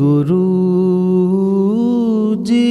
गुरु जी।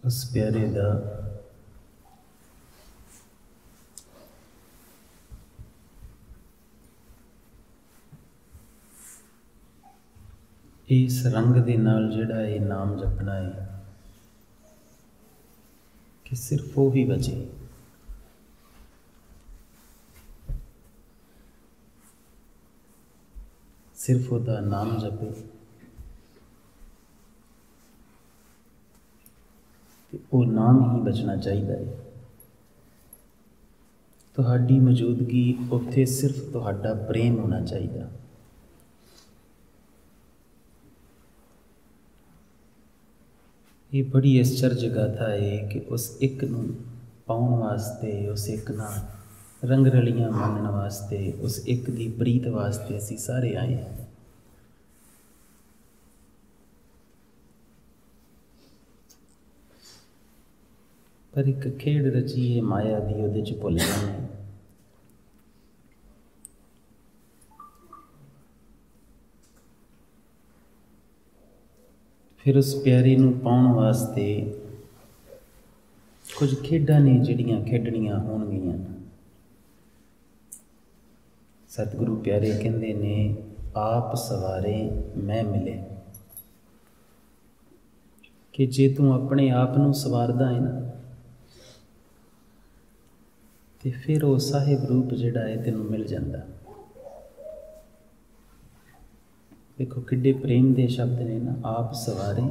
उस प्यारे दा इस रंग दे नाल जिहड़ा ये नाम जपना है कि सिर्फ वो ही बचे, सिर्फ उसदा नाम जपे वो नाम ही बचना चाहिए है। तुहाडी मौजूदगी उत्थे सिर्फ तुहाडा प्रेम होना चाहिए। ये बड़ी आश्चर्य गाथा है कि उस एक नूं पाउण वास्ते, उस एक नाल रंग रलियां मनण वास्ते, उस एक दी प्रीत वास्ते असीं सारे आए हैं। पर एक खेड़ रची है माया दी, उहदे च भुल जाने। फिर उस प्यारे नूं पाउण वास्ते कुछ खेडां ने जिहड़ियां खेडणियां होणगीਆਂ। सतगुरु प्यारे कहंदे ने आप सवारे मैं मिले, कि जे तू अपने आप नूं सवारदा है ना तो फिर वो साहिब रूप जिहड़ा है तैनूं मिल जाता। देखो किड्डे प्रेम दे शब्द ने ना, आप सवारे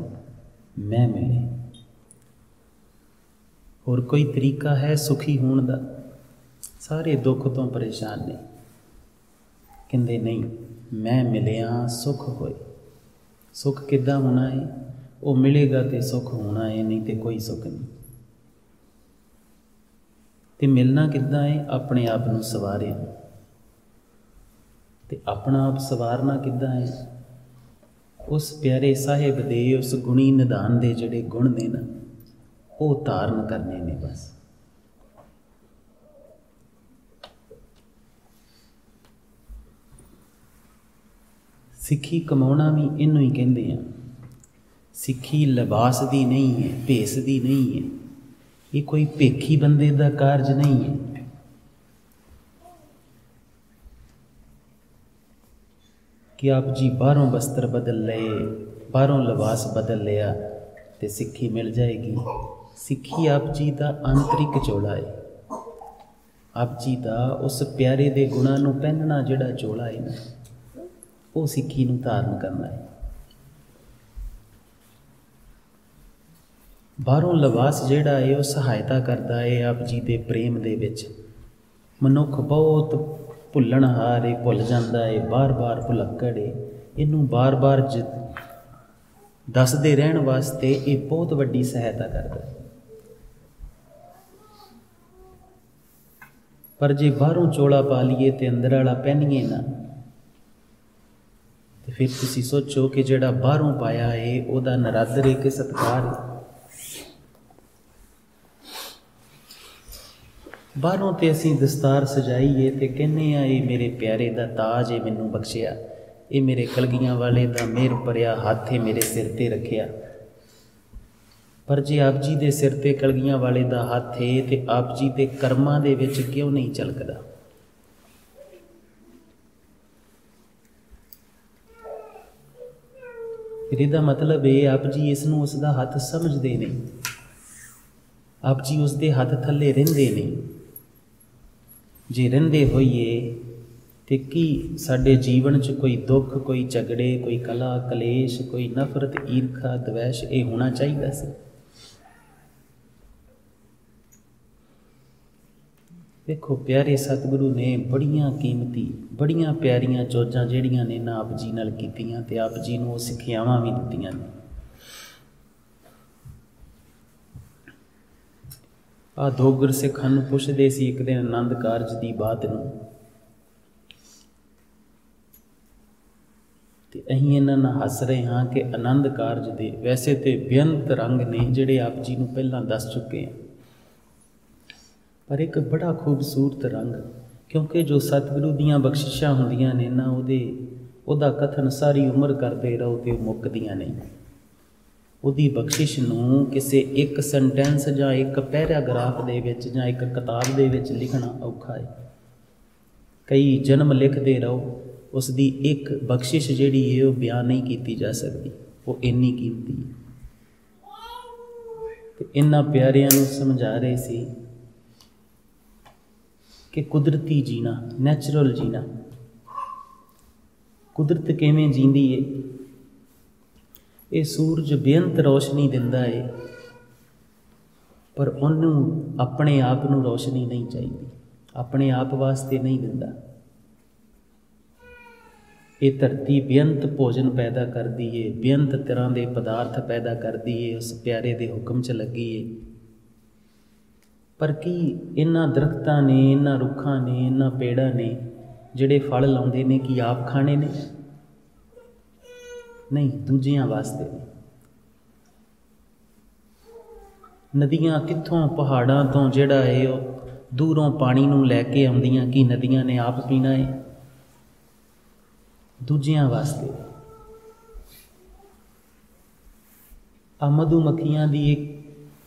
मैं मिले। और कोई तरीका है सुखी होने का? सारे दुख तो परेशान ने, कहंदे नहीं मैं मिलिया सुख होए। सुख किद्दां होना है? वो मिलेगा तो सुख होना है, नहीं तो कोई सुख नहीं। तो मिलना किद्दां है? अपने आप नूं सवारिया। तो अपना आप सवारना किद्दां है? उस प्यारे साहिब दे उस गुणी निधान दे जिहड़े गुण ने ना, वो धारण करने ने बस। सिक्खी कमाउणा भी इनू ही कहंदे आ। सिक्खी लिबास दी नहीं है, भेस दी नहीं है, ये कोई भेखी बंदे का कारज नहीं है। कि आप जी बाहरों वस्त्र बदल लए, बाहरों लिबास बदल लिया तो सिक्खी मिल जाएगी। सिक्खी आप जी का आंतरिक चोला है। आप जी का उस प्यारे दे गुणां नूं पहनना जिहड़ा चोला है ना, वो सिक्खी नूं धारण करना है। बाहरों लिबास जिहड़ा है वो सहायता करता है आप जी के प्रेम दे विच। मनुख बहुत भुल्लणहार है, भुल जाता है, बार बार भुलक्कड़ है। इनू बार बार दसदे रहण वास्ते ये बहुत वड्डी सहायता करता है। पर जे बाहरों चोला पा लीए तो अंदर वाला पहनीए ना, तो फिर तुसी सोचो कि जिहड़ा बाहरों पाया है उहदा नरादर है कि सत्कार है। बाहरों तो असीं दस्तार सजाईए तो कहने ये मेरे प्यारे दा ताज है, मैनू बख्शिया, ये मेरे कलगियां वाले दा मेहर भरिया हथ है मेरे सिर ते रखिया। पर जे आप जी दे सिर ते कलगियां वाले दा हथ है तो आप जी दे कर्मां दे विच क्यों नहीं झलकदा? फिर इहदा मतलब है आप जी इसनूं उसदा हथ समझदे नहीं, आप जी उसदे हथ थल्ले रहिंदे नहीं। जे रहिंदे होइए तो की साडे जीवन च कोई दुख, कोई झगड़े, कोई कला कलेश, कोई नफरत, ईर्खा, द्वेष ये होना चाहिए सी? देखो प्यारे सतगुरु ने बड़ियां कीमती, बड़ियां प्यारियां चोजां जिहड़ियां ने ना आप जी नाल कीतियां ते आप जी नूं सिक्खियावां भी दित्तियां ने। आ दो गुरसिखां नूं पुछदे सी एक दिन आनंद कारज की बात नूं, ते असीं इन्हां नाल हस रहे हाँ कि आनंद कारज दे वैसे तो बेअंत रंग ने जिहड़े आप जी नूं पहलां दस चुके हैं, पर एक बड़ा खूबसूरत रंग, क्योंकि जो सतगुरु दीयां बख्शिशां हुंदियां ने ना उहदा कथन सारी उम्र करते रहो तो मुक्कदियां नहीं। उहदी बख्शिश नूं किसी एक सेंटेंस जां एक पैराग्राफ दे विच जां एक किताब दे विच लिखना औखा है। कई जन्म लिखते रहो उसकी एक बख्शिश जिहड़ी है वो बयान नहीं की जा सकती, वो इन्नी कीमती है। ते इन्हां प्यारियां नूं समझा रहे सी कि कुदरती जीना, नैचुरल जीना, कुदरत किवें जींदी है। ये सूरज बेअंत रोशनी दिंदा है, पर उन्होंने अपने आप नूं रोशनी नहीं चाहिए, अपने आप वास्ते नहीं दिंदा। ये धरती बेअंत भोजन पैदा करती है, बेअंत तरह के पदार्थ पैदा करती है, उस प्यारे दे हुक्म च लगी है। पर की इन्हां दरख्तां ने, इन्हां रुखां ने, इन्हां पेड़ां ने जिहड़े फल लाउंदे ने कि आप खाने ने? नहीं, दूजियां वास्ते ने। नदियां कित्थों पहाड़ां तो जिहड़ा है दूरों पानी नूं लैके आउंदियां कि नदियां ने आप पीना है? दूजियां वास्ते। आ मधुमक्खियां दी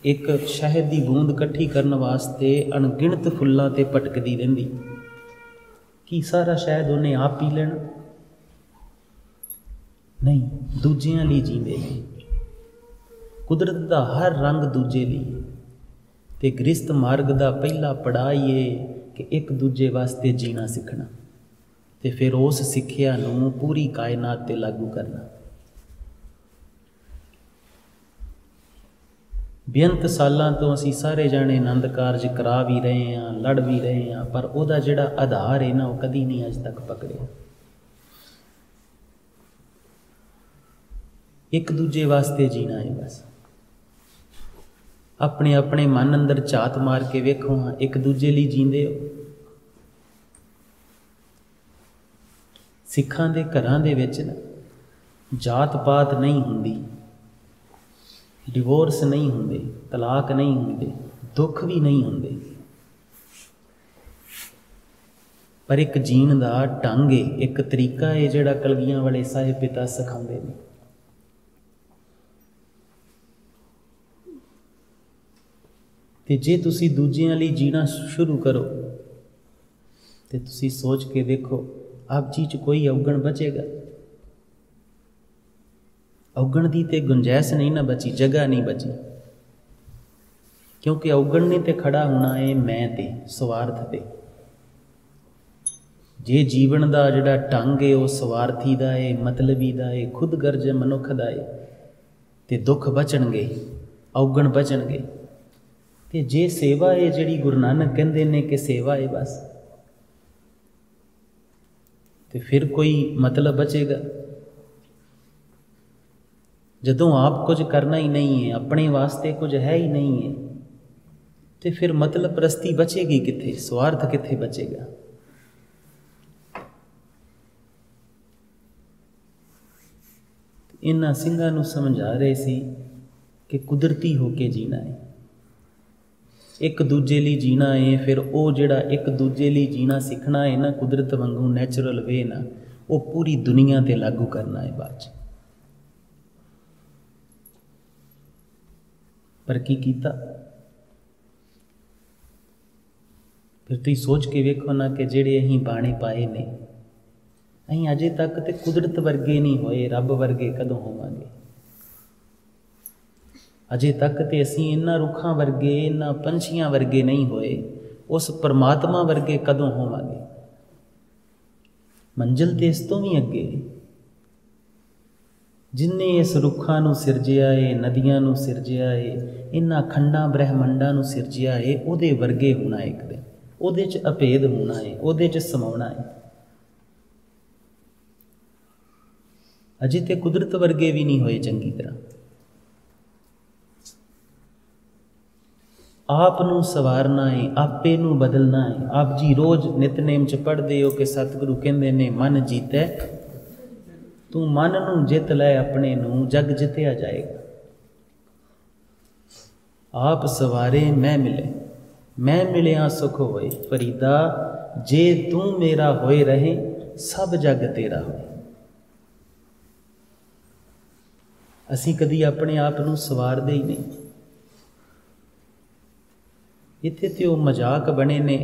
एक शहद की बूंद इकट्ठी करने वास्ते अणगिणत फुल्लां ते भटकदी रहिंदी, कि सारा शहद उन्हें आप पी लेना? नहीं, दूजियां लई जींदे ने। कुदरत का हर रंग दूजे लिए, ते गृहस्थ मार्ग का पहला पड़ाव ये कि एक दूजे वास्ते जीना सीखना, ते फिर उस सिक्ख्या नूं पूरी कायनात ते लागू करना। बेअंत सालां तो असीं सारे जाने आनंद कारज करा भी रहे हैं, लड़ भी रहे हैं, पर उहदा जिहड़ा आधार है ना वो कदी नहीं अज तक पकड़िया। एक दूजे वास्ते जीना है बस। अपने अपने मन अंदर झात मार के वेखो, हाँ एक दूजे लिए जींदे हो? सिखां दे घरां दे विच ना जात पात नहीं हुंदी, डिवोर्स नहीं हुंदे, तलाक नहीं हुंदे, दुख भी नहीं हुंदे, पर एक जीण दा ढंग है, एक तरीका है जिहड़ा कलगियां वाले साहिब पिता सिखाउंदे ने। ਤੇ ਜੇ ਤੁਸੀਂ ਦੂਜਿਆਂ ਲਈ ਜੀਣਾ ਸ਼ੁਰੂ ਕਰੋ ਤੇ ਤੁਸੀਂ ਸੋਚ ਕੇ ਦੇਖੋ ਆਪ ਜੀ 'ਚ ਕੋਈ ਔਗਣ ਬਚੇਗਾ? ਔਗਣ ਦੀ ਤੇ ਗੁੰਜਾਇਸ਼ ਨਹੀਂ ਨਾ ਬਚੀ, ਜਗ੍ਹਾ ਨਹੀਂ ਬਚੀ, ਕਿਉਂਕਿ ਔਗਣ ਨੇ ਤੇ ਖੜਾ ਹੋਣਾ ਹੈ ਮੈਂ ਤੇ ਸਵਾਰਥ ਤੇ। ਜੇ ਜੀਵਨ ਦਾ ਜਿਹੜਾ ਢੰਗ ਹੈ ਉਹ ਸਵਾਰਥੀ ਦਾ ਹੈ, ਮਤਲਬੀ ਦਾ ਹੈ, ਖੁਦਗਰਜ਼ ਮਨੁੱਖ ਦਾ ਹੈ, ਤੇ ਦੁੱਖ ਬਚਣਗੇ, ਔਗਣ ਬਚਣਗੇ। ਤੇ ਜੇ ਸੇਵਾ ਹੈ ਜਿਹੜੀ ਗੁਰੂ ਨਾਨਕ ਕਹਿੰਦੇ ਨੇ ਕਿ ਸੇਵਾ ਹੈ ਬਸ, ਤੇ ਫਿਰ ਕੋਈ ਮਤਲਬ ਬਚੇਗਾ? ਜਦੋਂ ਆਪ ਕੁਝ ਕਰਨਾ ਹੀ ਨਹੀਂ ਹੈ, ਆਪਣੇ ਵਾਸਤੇ ਕੁਝ ਹੈ ਹੀ ਨਹੀਂ ਹੈ, ਤੇ ਫਿਰ ਮਤਲਬ ਪ੍ਰਸਤੀ ਬਚੇਗੀ ਕਿੱਥੇ? ਸਵਾਰਥ ਕਿੱਥੇ ਬਚੇਗਾ? ਇਹਨਾਂ ਸਿੰਘਾਂ ਨੂੰ ਸਮਝਾ ਰਹੇ ਸੀ ਕਿ ਕੁਦਰਤੀ ਹੋ ਕੇ ਜੀਣਾ ਹੈ, ਇੱਕ ਦੂਜੇ ਲਈ ਜੀਣਾ ਹੈ। ਫਿਰ ਉਹ ਜਿਹੜਾ ਇੱਕ ਦੂਜੇ ਲਈ ਜੀਣਾ ਸਿੱਖਣਾ ਹੈ ਨਾ, ਕੁਦਰਤ ਵਾਂਗੂ ਨੈਚੁਰਲ ਵੇ ਨਾ, ਉਹ ਪੂਰੀ ਦੁਨੀਆ 'ਤੇ ਲਾਗੂ ਕਰਨਾ ਹੈ ਬਾਅਦ 'ਚ। ਪਰ ਕੀ ਕੀਤਾ? ਫਿਰ ਤੁਸੀਂ ਸੋਚ ਕੇ ਵੇਖੋ ਨਾ ਕਿ ਜਿਹੜੇ ਅਸੀਂ ਬਾਣੇ ਪਾਏ ਨੇ, ਅਸੀਂ ਅਜੇ ਤੱਕ ਤੇ ਕੁਦਰਤ ਵਰਗੇ ਨਹੀਂ ਹੋਏ, ਰੱਬ ਵਰਗੇ ਕਦੋਂ ਹੋਵਾਂਗੇ? ਅਜੇ ਤੱਕ ਤੇ ਅਸੀਂ ਇਹਨਾਂ ਰੁੱਖਾਂ ਵਰਗੇ, ਇਹਨਾਂ ਪੰਛੀਆਂ ਵਰਗੇ ਨਹੀਂ ਹੋਏ, ਉਸ ਪਰਮਾਤਮਾ ਵਰਗੇ ਕਦੋਂ ਹੋਵਾਂਗੇ? ਮੰਜ਼ਿਲ ਤੇ ਇਸ ਤੋਂ ਵੀ ਅੱਗੇ, ਜਿਨ੍ਹੇ ਇਸ ਰੁੱਖਾਂ ਨੂੰ ਸਿਰਜਿਆ ਏ, ਨਦੀਆਂ ਨੂੰ ਸਿਰਜਿਆ ਏ, ਇਹਨਾਂ ਖੰਡਾਂ ਬ੍ਰਹਿਮੰਡਾਂ ਨੂੰ ਸਿਰਜਿਆ ਏ, ਉਹਦੇ ਵਰਗੇ ਹੋਣਾ ਇੱਕ ਦਿਨ, ਉਹਦੇ 'ਚ ਅਭੇਦ ਹੋਣਾ ਏ, ਉਹਦੇ 'ਚ ਸਮਾਉਣਾ ਏ। ਅਜੇ ਤੇ ਕੁਦਰਤ ਵਰਗੇ ਵੀ ਨਹੀਂ ਹੋਏ ਚੰਗੀ ਤਰ੍ਹਾਂ। ਆਪ ਨੂੰ ਸਵਾਰਨਾ ਹੈ, ਆਪੇ ਨੂੰ ਬਦਲਣਾ ਹੈ। ਆਪ ਜੀ ਰੋਜ਼ ਨਿਤਨੇਮ 'ਚ ਪੜ੍ਹਦੇ ਹੋ ਕਿ ਸਤਿਗੁਰੂ ਕਹਿੰਦੇ ਨੇ ਮਨ ਜੀਤੈ, ਤੂੰ ਮਨ ਨੂੰ ਜਿੱਤ ਲੈ ਆਪਣੇ ਨੂੰ, ਜਗ ਜਿੱਤਿਆ ਜਾਏਗਾ। ਆਪ ਸਵਾਰੇ ਮੈਂ ਮਿਲੇ, ਮੈਂ ਮਿਲਿਆ ਸੁਖ ਹੋਏ, ਫਰੀਦਾ ਜੇ ਤੂੰ ਮੇਰਾ ਹੋਏ ਰਹੇ, ਸਭ ਜਗ ਤੇਰਾ ਹੋਏ। ਅਸੀਂ ਕਦੀ ਆਪਣੇ ਆਪ ਨੂੰ ਸਵਾਰਦੇ ਹੀ ਨਹੀਂ। ਇੱਥੇ ਤੇ ਉਹ ਮਜ਼ਾਕ ਬਣੇ ਨੇ।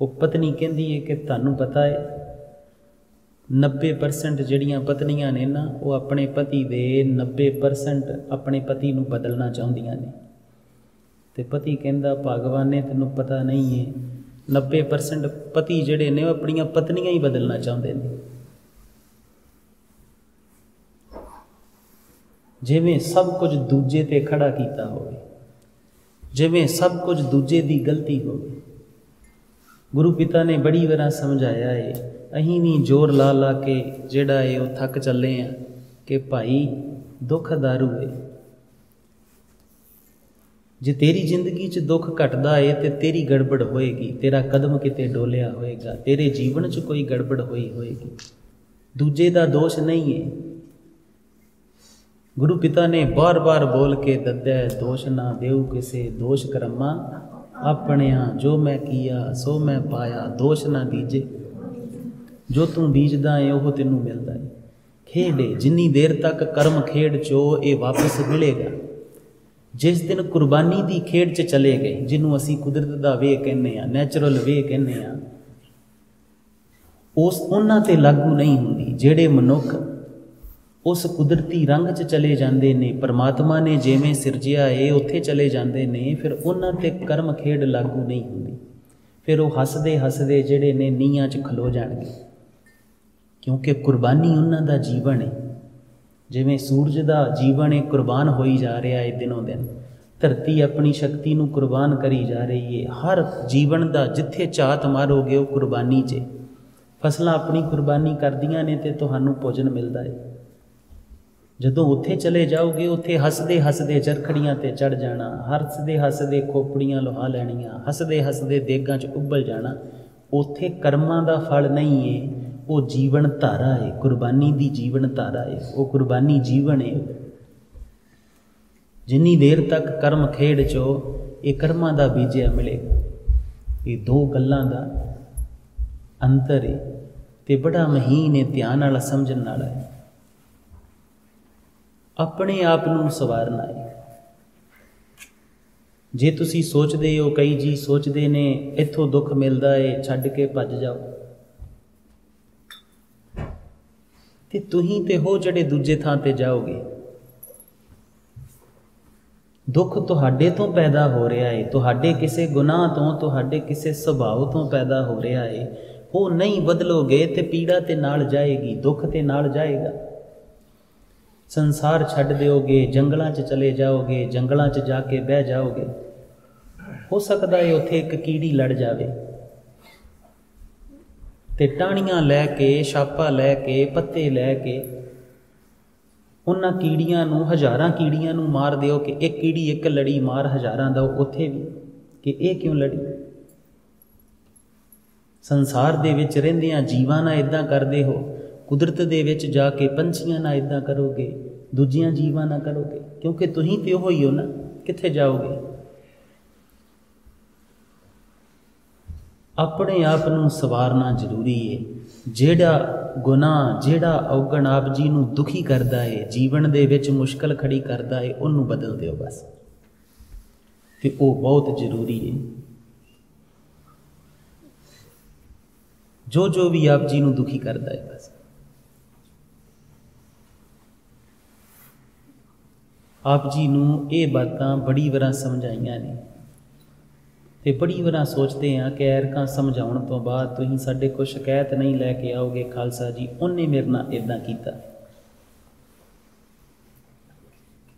ਉਹ ਪਤਨੀ ਕਹਿੰਦੀ ਹੈ ਕਿ ਤੁਹਾਨੂੰ ਪਤਾ ਹੈ 90% ਜਿਹੜੀਆਂ ਪਤਨੀਆਂ ਨੇ ਨਾ, ਉਹ ਆਪਣੇ ਪਤੀ ਦੇ 90% ਆਪਣੇ ਪਤੀ ਨੂੰ ਬਦਲਣਾ ਚਾਹੁੰਦੀਆਂ ਨੇ। ਤੇ ਪਤੀ ਕਹਿੰਦਾ ਭਗਵਾਨ ਨੇ ਤੈਨੂੰ ਪਤਾ ਨਹੀਂ ਹੈ 90% ਪਤੀ ਜਿਹੜੇ ਨੇ ਉਹ ਆਪਣੀਆਂ ਪਤਨੀਆਂ ਹੀ ਬਦਲਣਾ ਚਾਹੁੰਦੇ ਨੇ। ਜਿਵੇਂ ਸਭ ਕੁਝ ਦੂਜੇ ਤੇ ਖੜਾ ਕੀਤਾ ਹੋਵੇ, ਜਿਵੇਂ ਸਭ ਕੁਝ ਦੂਜੇ ਦੀ ਗਲਤੀ ਹੋਵੇ। ਗੁਰੂ ਪਿਤਾ ਨੇ ਬੜੀ ਵਾਰ ਸਮਝਾਇਆ ਹੈ, ਅਸੀਂ ਵੀ ਜ਼ੋਰ ਲਾ ਲਾ ਕੇ ਜਿਹੜਾ ਹੈ ਉਹ ਥੱਕ ਚੱਲੇ ਹਾਂ ਕਿ ਭਾਈ ਦੁੱਖ ਦਾਰੂ ਹੈ। ਜੇ ਤੇਰੀ ਜ਼ਿੰਦਗੀ 'ਚ ਦੁੱਖ ਘਟਦਾ ਹੈ ਤੇ ਤੇਰੀ ਗੜਬੜ ਹੋਏਗੀ, ਤੇਰਾ ਕਦਮ ਕਿਤੇ ਡੋਲਿਆ ਹੋਏਗਾ, ਤੇਰੇ ਜੀਵਨ 'ਚ ਕੋਈ ਗੜਬੜ ਹੋਈ ਹੋਏਗੀ, ਦੂਜੇ ਦਾ ਦੋਸ਼ ਨਹੀਂ ਹੈ। ਗੁਰੂ ਪਿਤਾ ਨੇ ਬਾਰ-ਬਾਰ ਬੋਲ ਕੇ ਦੱਦਿਆ, ਦੋਸ਼ ਨਾ ਦੇਉ ਕਿਸੇ, ਦੋਸ਼ ਕਰਮਾ ਆਪਣਿਆਂ, ਜੋ ਮੈਂ ਕੀਆ ਸੋ ਮੈਂ ਪਾਇਆ, ਦੋਸ਼ ਨਾ ਦੀਜੇ। ਜੋ ਤੂੰ ਬੀਜਦਾ ਹੈ ਉਹ ਤੈਨੂੰ ਮਿਲਦਾ ਹੈ। ਖੇਡੇ ਜਿੰਨੀ ਦੇਰ ਤੱਕ ਕਰਮ ਖੇਡ 'ਚੋਂ ਇਹ ਵਾਪਸ ਮਿਲੇਗਾ। ਜਿਸ ਦਿਨ ਕੁਰਬਾਨੀ ਦੀ ਖੇਡ 'ਚ ਚਲੇ ਗਏ, ਜਿਹਨੂੰ ਅਸੀਂ ਕੁਦਰਤ ਦਾ ਵੇ ਕਹਿੰਦੇ ਹਾਂ, ਨੈਚੁਰਲ ਵੇ ਕਹਿੰਦੇ ਹਾਂ, ਉਸ ਉਹਨਾਂ 'ਤੇ ਲਾਗੂ ਨਹੀਂ ਹੁੰਦੀ। ਜਿਹੜੇ ਮਨੁੱਖ ਉਸ ਕੁਦਰਤੀ ਰੰਗ 'ਚ ਚਲੇ ਜਾਂਦੇ ਨੇ, ਪਰਮਾਤਮਾ ਨੇ ਜਿਵੇਂ ਸਿਰਜਿਆ ਏ ਉੱਥੇ ਚਲੇ ਜਾਂਦੇ ਨੇ, ਫਿਰ ਉਹਨਾਂ 'ਤੇ ਕਰਮ ਖੇਡ ਲਾਗੂ ਨਹੀਂ ਹੁੰਦੀ। ਫਿਰ ਉਹ ਹੱਸਦੇ ਹੱਸਦੇ ਜਿਹੜੇ ਨੇ ਨੀਹਾਂ 'ਚ ਖਲੋ ਜਾਣਗੇ, ਕਿਉਂਕਿ ਕੁਰਬਾਨੀ ਉਹਨਾਂ ਦਾ ਜੀਵਨ ਹੈ। ਜਿਵੇਂ ਸੂਰਜ ਦਾ ਜੀਵਨ ਹੈ, ਕੁਰਬਾਨ ਹੋਈ ਜਾ ਰਿਹਾ ਹੈ ਦਿਨੋਂ ਦਿਨ। ਧਰਤੀ ਆਪਣੀ ਸ਼ਕਤੀ ਨੂੰ ਕੁਰਬਾਨ ਕਰੀ ਜਾ ਰਹੀ ਹੈ। ਹਰ ਜੀਵਨ ਦਾ ਜਿੱਥੇ ਝਾਤ ਮਾਰੋਗੇ ਉਹ ਕੁਰਬਾਨੀ 'ਚ। ਫਸਲਾਂ ਆਪਣੀ ਕੁਰਬਾਨੀ ਕਰਦੀਆਂ ਨੇ ਤੇ ਤੁਹਾਨੂੰ ਭੋਜਨ ਮਿਲਦਾ ਹੈ। ਜਦੋਂ ਉੱਥੇ ਚਲੇ ਜਾਓਗੇ, ਉੱਥੇ ਹੱਸਦੇ ਹੱਸਦੇ ਚਰਖੜੀਆਂ 'ਤੇ ਚੜ੍ਹ ਜਾਣਾ, ਹੱਸਦੇ ਹੱਸਦੇ ਖੋਪੜੀਆਂ ਲੋਹਾ ਲੈਣੀਆਂ, ਹੱਸਦੇ ਹੱਸਦੇ ਦੇਗਾਂ 'ਚ ਉੱਬਲ ਜਾਣਾ। ਉੱਥੇ ਕਰਮਾਂ ਦਾ ਫਲ ਨਹੀਂ ਹੈ, ਉਹ ਜੀਵਨ ਧਾਰਾ ਹੈ, ਕੁਰਬਾਨੀ ਦੀ ਜੀਵਨ ਧਾਰਾ ਹੈ। ਉਹ ਕੁਰਬਾਨੀ ਜੀਵਨ ਹੈ। ਜਿੰਨੀ ਦੇਰ ਤੱਕ ਕਰਮ ਖੇਡ 'ਚੋਂ ਇਹ ਕਰਮਾਂ ਦਾ ਬੀਜਿਆ ਮਿਲੇਗਾ। ਇਹ ਦੋ ਗੱਲਾਂ ਦਾ ਅੰਤਰ ਹੈ ਤੇ ਬੜਾ ਮਹੀਨ ਹੈ, ਧਿਆਨ ਨਾਲ ਸਮਝਣ ਵਾਲਾ ਹੈ। ਆਪਣੇ ਆਪ ਨੂੰ ਸਵਾਰਨਾ ਹੈ। जे तुसी सोचते हो, कई जी सोचते ने इत्थों दुख मिलता है छड्ड के भज जाओ, तो तुही ते हो जड़े दूजे थां ते जाओगे। दुख तुहाडे तो पैदा हो रहा है, तुहाडे किसी गुनाह तो, तुहाडे किसी सुभाव तो पैदा हो रहा है। वो नहीं बदलोगे तो पीड़ा ते नाल जाएगी, दुख ते नाल जाएगा। संसार छड्ड दोगे, जंगलों च चले जाओगे, जंगलों च जाके बह जाओगे, हो सकता है उत्थे एक कीड़ी लड़ जाए ते टाणियां लैके, छापा लैके, पत्ते लैके उन्हां कीड़ियां नूं, हज़ारां कीड़ियां नूं मार दिओ कि एक कीड़ी एक लड़ी, मार हज़ारां दा उत्थे भी कि ये क्यों लड़ी। संसार दे विच रहिंदियां जीवां नाल इदां करदे हो, कुदरत दे विच जाके पंछियां नाल इदां करोगे, दूजियां जीवां नाल करोगे, क्योंकि तुहीं ते ओही हो ना, कित्थे जाओगे। अपने आप नूं सवारना जरूरी है। जेड़ा गुनाह, जेड़ा अवगण आप जी नूं दुखी करदा है, जीवन दे विच मुश्किल खड़ी करदा है, उन्नूं बदल दिओ बस, ते वो बहुत जरूरी है। जो भी आप जी नूं दुखी करदा है बस आप जी नूं ये बातां बड़ी वार समझाइयां ने, ते बड़ी वार सोचते हैं कि ऐरकां समझाउण तो बाद तुसीं साडे कोल शिकायत नहीं लैके आओगे, खालसा जी उन्हें मेरे नाल इदां कीता।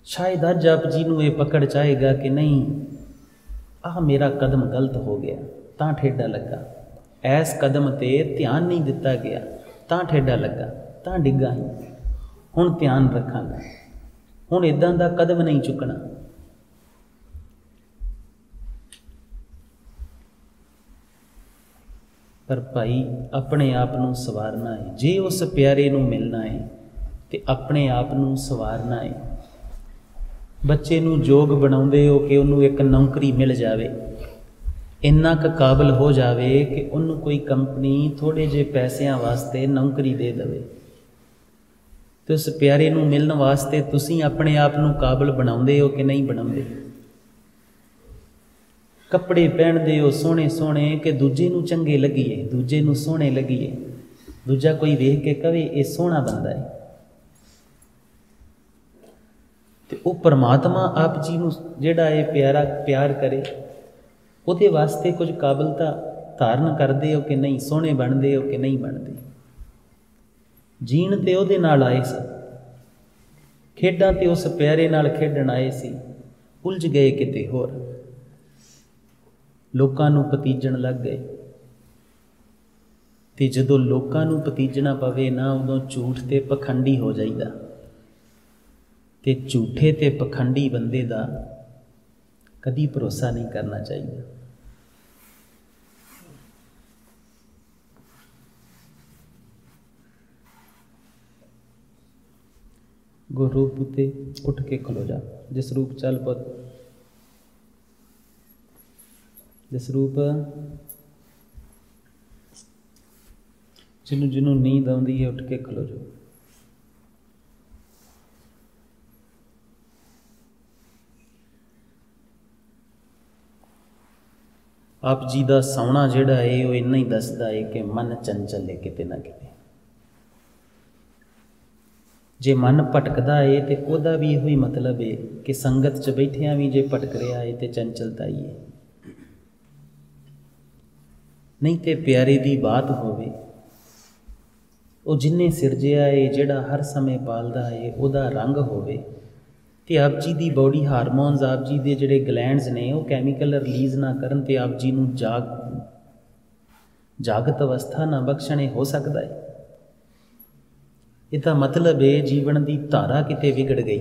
शायद अज आप जी नूं ये पकड़ चाहेगा कि नहीं, आह मेरा कदम गलत हो गया तां ठेडा लगा, ऐस कदम ते ध्यान नहीं दिता गया तां ठेडा लगा, तां डिग्गा ही, हुण ध्यान रखांगा, हुण इदां दा कदम नहीं चुकना। पर भाई अपने आप नूं सवारना है, जे उस प्यारे नूं मिलना है तो अपने आप नूं सवारना है। बच्चे नूं जोग बनाउंदे हो कि उन्होंने एक नौकरी मिल जाए, इन्ना क काबिल हो जाए कि उन्होंने कोई कंपनी थोड़े जे पैसों वास्ते नौकरी दे दे, तो उस प्यारे नूं मिलण वास्ते तुसीं अपने आप नूं काबिल बनाउंदे हो कि नहीं बनाउंदे। कपड़े पहनते हो सोहने सोहने कि दूजे नूं चंगे लगिए, दूजे नूं सोहने लगिए, दूजा कोई वेख के कहे ये सोहना बंदा है। तो वो परमात्मा आप जी नूं जिहड़ा ये प्यारा प्यार करे, उहदे वास्ते कुछ काबिलता धारण करते हो कि नहीं, सोहने बनते हो कि नहीं बनते। जीण ते उहदे नाल आए सी, खेडां ते उस प्यारे नाल खेडण आए सी, उलझ गए किते होर, लोकां नूं भतीजण लग गए। ते जदों लोकां नूं भतीजना पवे ना, उदों झूठ ते पखंडी हो जाईदा, ते झूठे ते पखंडी बंदे दा कदी भरोसा नहीं करना चाहिए। गुरूप ते उठ के खलो जा, जिस रूप चल पुत, जिस रूप जिन्हों जिन्हों नींद आउंदी है उठ के खलो जाओ। आप जी का सौना जिहड़ा है वो इन्ना ही दसदा है कि मन चंचल है किते ना किते। जे मन भटकदा है तो वह भी यही मतलब है कि संगत च बैठिया भी जे भटक रहा है तो चंचलता ही है। नहीं तो प्यारे की बात होवे, वो जिन्हें सिरजिया है, जिहड़ा हर समय पालदा है, उहदा रंग होवे, तो आप जी की बॉडी हारमोनस, आप जी के जिहड़े ग्लैंड्स ने वो कैमिकल रिलीज़ ना करन ते आप जी नूं जागत अवस्था ना बख्शणे, हो सकता है। इसका मतलब है जीवन की धारा किते विगड़ गई।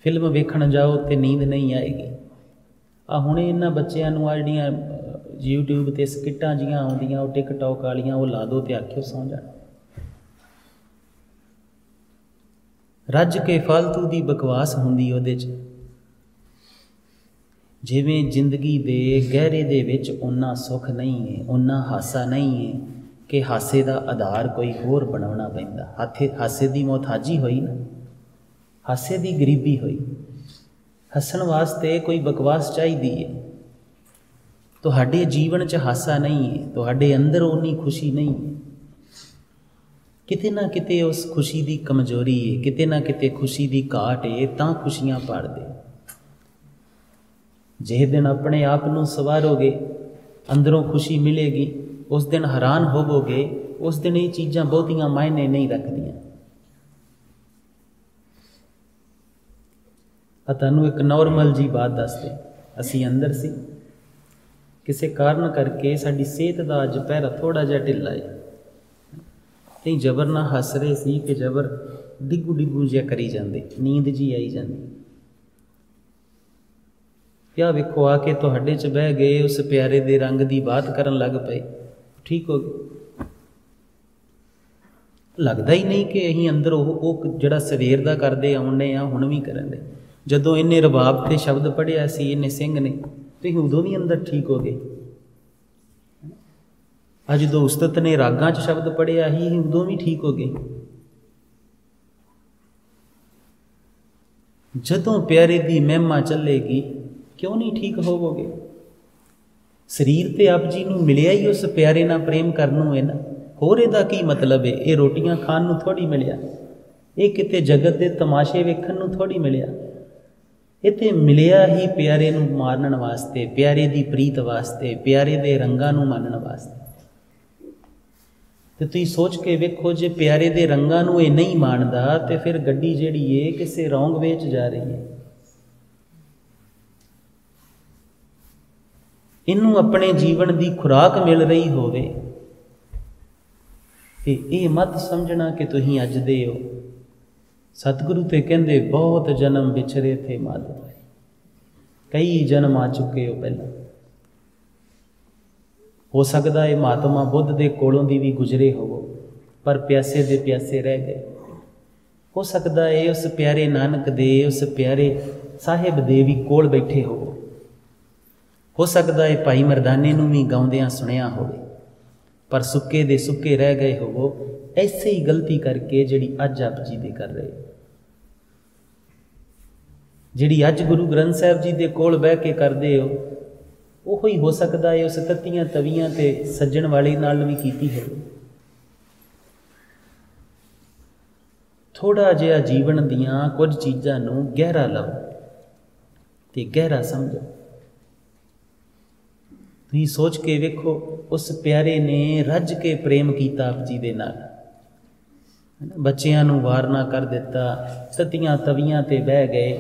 फिल्म वेखण जाओ तो नींद नहीं आएगी। आ हुणे इन्हां बच्चों नूं आ जिहड़ियां यूट्यूब ते स्किटां जिहियां आउंदियां, वो टिकटॉक वालियां, वो ला दो तो आखियो सौ जाण। रज के फालतू की बकवास हुंदी उहदे च। जिवें जिंदगी दे गहरे दे विच उन्ना सुख नहीं है, उन्ना हासा नहीं है कि हासे का आधार कोई होर बनाना पैंदा। हासे की मोहताजी हुई ना, हासे की गरीबी हुई, हसन वास्ते कोई बकवास चाहिए है। तुहाडे जीवन च हासा नहीं है, तुहाडे अंदर उन्नी खुशी नहीं है। किते ना किते उस खुशी की कमजोरी है, किते ना किते खुशी की घाट है, तां खुशियां पाड़दे। जिस दिन अपने आप नूं सवारोगे, अंदरों खुशी मिलेगी, उस दिन हैरान होवोगे, उस दिन ये चीज़ां बहुतियां मायने नहीं रखदियां। तुहानूं एक नॉर्मल जी बात दसदे, असीं अंदर सी, किसी कारण करके साडी सेहत का अज पैरा थोड़ा जिहा ढिला है, कई जबर ना हस रहे सी कि जबर डिगू डिगू जिहा करी जाते, नींद जी आई जाती। क्या वेखो आके तुहाडे च बह गए, उस प्यारे दे रंग की बात करन लग पे, ठीक हो गए। लगता ही नहीं कि असीं अंदर वो जिहड़ा सवेर दा करदे आउणे आ हुण भी करन दे। जदों इन्ने रबाब ते शब्द पढ़िया सी इन्ने सिंह ने, तुसीं उदों भी अंदर ठीक हो गए। अज जो उस्ताद ने रागां च शब्द पढ़िया ही उदों भी ठीक हो गए। जदों प्यारे दी महिमा चलेगी क्यों नहीं ठीक होवोगे। शरीर ते आप जी नूं मिलिया ही उस प्यारे नाल प्रेम करनों है ना, होर इहदा की मतलब है। ये रोटियां खाण नूं थोड़ी मिलिया, ये किते जगत दे तमाशे वेखण नूं थोड़ी मिलिया। इत्थे मिलिया ही प्यारे नूं मारन वास्ते, प्यारे दी प्रीत वास्ते, प्यारे दे रंगां नूं मानण वास्ते। तो तुसीं सोच के वेखो, जे प्यारे दे रंगां नूं ये नहीं मानदा तो फिर गड्डी जिहड़ी है किसे रौंग वे च जा रही है। इनू अपने जीवन की खुराक मिल रही होवे ते ये मत समझना कि तुसीं अज दे हो। सतगुरु ते कहंदे बहुत जन्म बिछरे थे माधो, कई जन्म आ चुके हो पहला। हो सकता है महात्मा बुद्ध के कोलों दी भी गुजरे होवो, पर प्यासे दे प्यासे रह गए। हो सकता है उस प्यारे नानक दे, उस प्यारे साहिब दे भी कोल बैठे हो सकता है भाई मरदाने नूं भी गाउंदियां सुनिया होवे, पर सुक्के दे सुक्के रह गए होवो, ऐसे ही गलती करके जिहड़ी अज आप जी दे कर रहे हो, जिहड़ी अज गुरु ग्रंथ साहिब जी दे कोल बह के करदे हो, वो ही हो सकता है उस तत्तियां तवियां ते सज्जण वाले नाल भी कीती है। थोड़ा जिहा जीवन दियां कुछ चीज़ां नूं गहरा लवो ते गहरा समझो। तुसीं सोच के वेखो, उस प्यारे ने रज के प्रेम किया आप जी दे नाल, बच्चियां नूं वारना कर दिता, तत्तियां तवियां ते बह गए।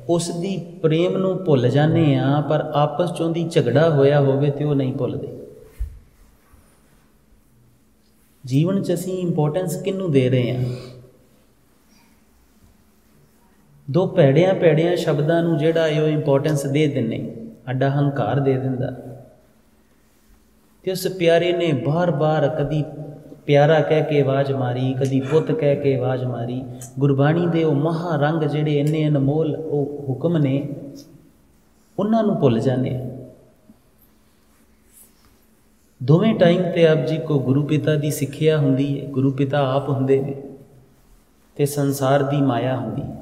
उसदी प्रेम नूं भुल जाने आ, पर आपस चों दी झगड़ा होया होवे ते वो नहीं भुलदे। जीवन च असीं इंपोर्टेंस किनूं दे रहे हैं? दो भैड़ियां भैड़ियां शब्दां नूं जिहड़ा है इंपोर्टेंस दे दिंने, साडा हंकार दे दिंदा। ते उस प्यारे ने बार बार कदी प्यारा कह के आवाज़ मारी, कदी पुत कह के आवाज़ मारी। गुरबाणी दे वो महारंग जिहड़े इन्ने अनमोल वो हुक्म ने, उन्हां नूं भुल जाने। दोवें टाइम ते आप जी को गुरु पिता की सिक्ख्या हुंदी है, गुरु पिता आप हुंदे ने ते संसार की माया हुंदी है।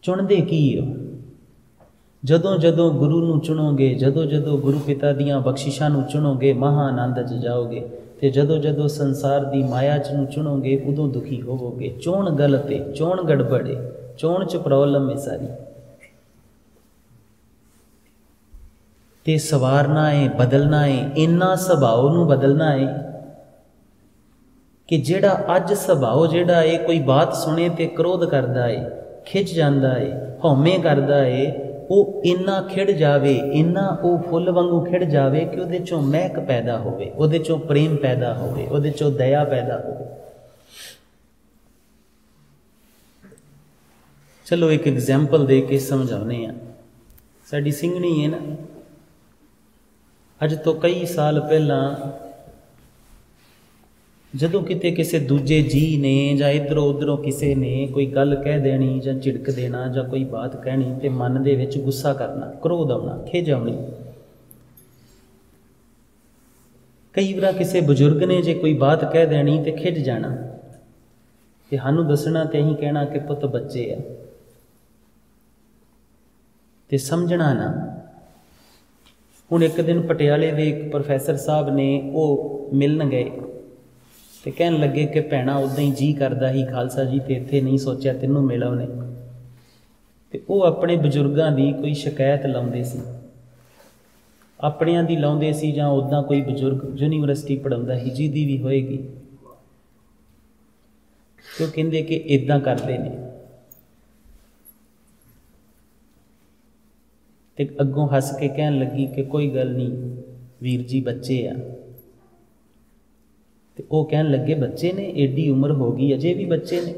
चुनदे की हो? जदों जदों गुरु नूं चुनोगे, जदों जदों गुरु पिता दियां बख्शिशां नूं चुनोगे, महाआनंद च जाओगे। ते जदों जदों संसार दी माया च नूं चुनोगे, उदों दुखी होवोगे। चोण गलत है, चोण गड़बड़ है, चोण च प्रॉब्लम है सारी। ते सवारना है, बदलना है, इन्ना सुभाव नूं बदलना है कि जिहड़ा अज सुभाव जिहड़ा है, कोई बात सुने ते क्रोध करदा है, खिंच जांदा है, हौमे करदा है, वो इन्ना खिड़ जावे, इन्ना वो फुल वांगू खिड़ जावे कि उहदे चों महक पैदा होवे, उहदे चों प्रेम पैदा होवे, उहदे चों दया पैदा होवे। चलो एक एग्जाम्पल दे के समझाने आ। साडी सिंघणी है ना, अज तो कई साल पहला जदों किते किसी दूजे जी ने जां इधरों उधरों किसी ने कोई गल कह देनी जां झिड़क देना जां कोई बात कहनी ते मन दे विच गुस्सा करना, क्रोध आउणा, खिज आउणी। कई बार किसी बजुर्ग ने जे कोई बात कह देनी ते खिज जाना ते सानूं दसना ते असीं कहना कि पुत बच्चे आ। ते समझना ना। हुण एक दिन पटियाले दे एक प्रोफैसर साहब ने वो मिलन गए तो कहन लगे कि भैणा उदां ही जी करदा ही खालसा जी तो इत्थे नहीं सोचा तैनूं मिल आउने। तो वो अपने बजुर्गों की कोई शिकायत लाउंदे सी, अपणियां दी लाउंदे सी जां उदां कोई बजुर्ग यूनीवर्सिटी पढ़ाउंदा ही जिहदी भी होएगी, तो कहंदे कि इदां करदे ने। ते अगों हस के कहन लगी कि कोई गल नहीं वीर जी बच्चे आ। ते वो कहन लगे बच्चे ने, एडी उम्र हो गई अजे भी बच्चे ने।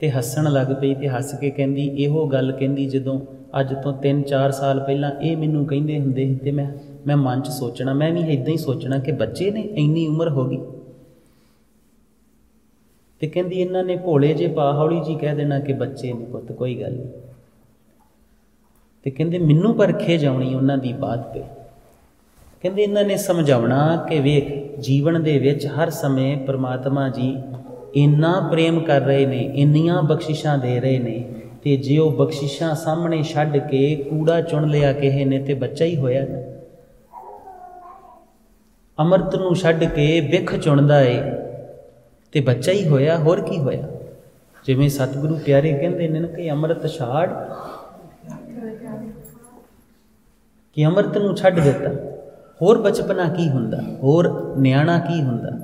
ते हसन लग पई ते हस के कहंदी इहो गल कहंदी जदों अज तो 3-4 साल पहलां ये मैनूं कहिंदे हुंदे ते मैं मन च सोचना, मैं भी इदां ही सोचना कि बच्चे ने इन्नी उम्र हो गई। ते कहंदी इन्हां ने भोले जे पा हौली जी कह देना कि बच्चे ने पुत्त कोई गल नहीं। ते कहंदे मैनूं परखे जाउणी उन्हां दी बात पे। कहंदे इन्हां ने समझाउणा कि वेख जीवन दे विच हर समय परमात्मा जी इन्ना प्रेम कर रहे ने, इन्नियां बख्शिशां दे रहे ने, ते जे वो बख्शिशां सामने छड्ड के कूड़ा चुन लिया किसे ने ते बच्चा ही होया ना। अमृत नूं छड्ड के बिख चुनदा है ते बच्चा ही होया, होर की होया। जिवें सतगुरु प्यारे कहंदे ने कि अमृत छाड़ कि अमृत नूं छड्ड दिता, होर बचपना की हुंदा, होर नियाणा की हुंदा।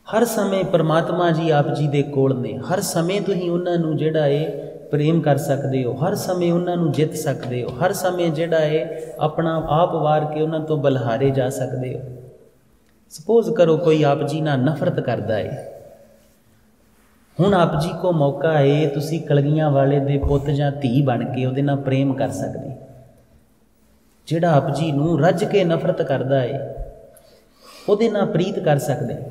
हर समय परमात्मा जी आप जी दे कोल ने, हर समय तुसीं उन्हां नूं जिहड़ा है प्रेम कर सकते हो, हर समय उन्हां नूं जित सकते हो, हर समय जिहड़ा है अपना आप वार के उन्हां तो बलहारे जा सकते हो। सपोज करो कोई आप जी नाल नफरत करता है, हुण आप जी को मौका है तुसीं कलगियां वाले दे पुੱਤ जां धी बन के उहदे नाल प्रेम कर सकते। जिहड़ा आप जी नूं रज के नफरत करता है उहदे नाल प्रीत कर सकते।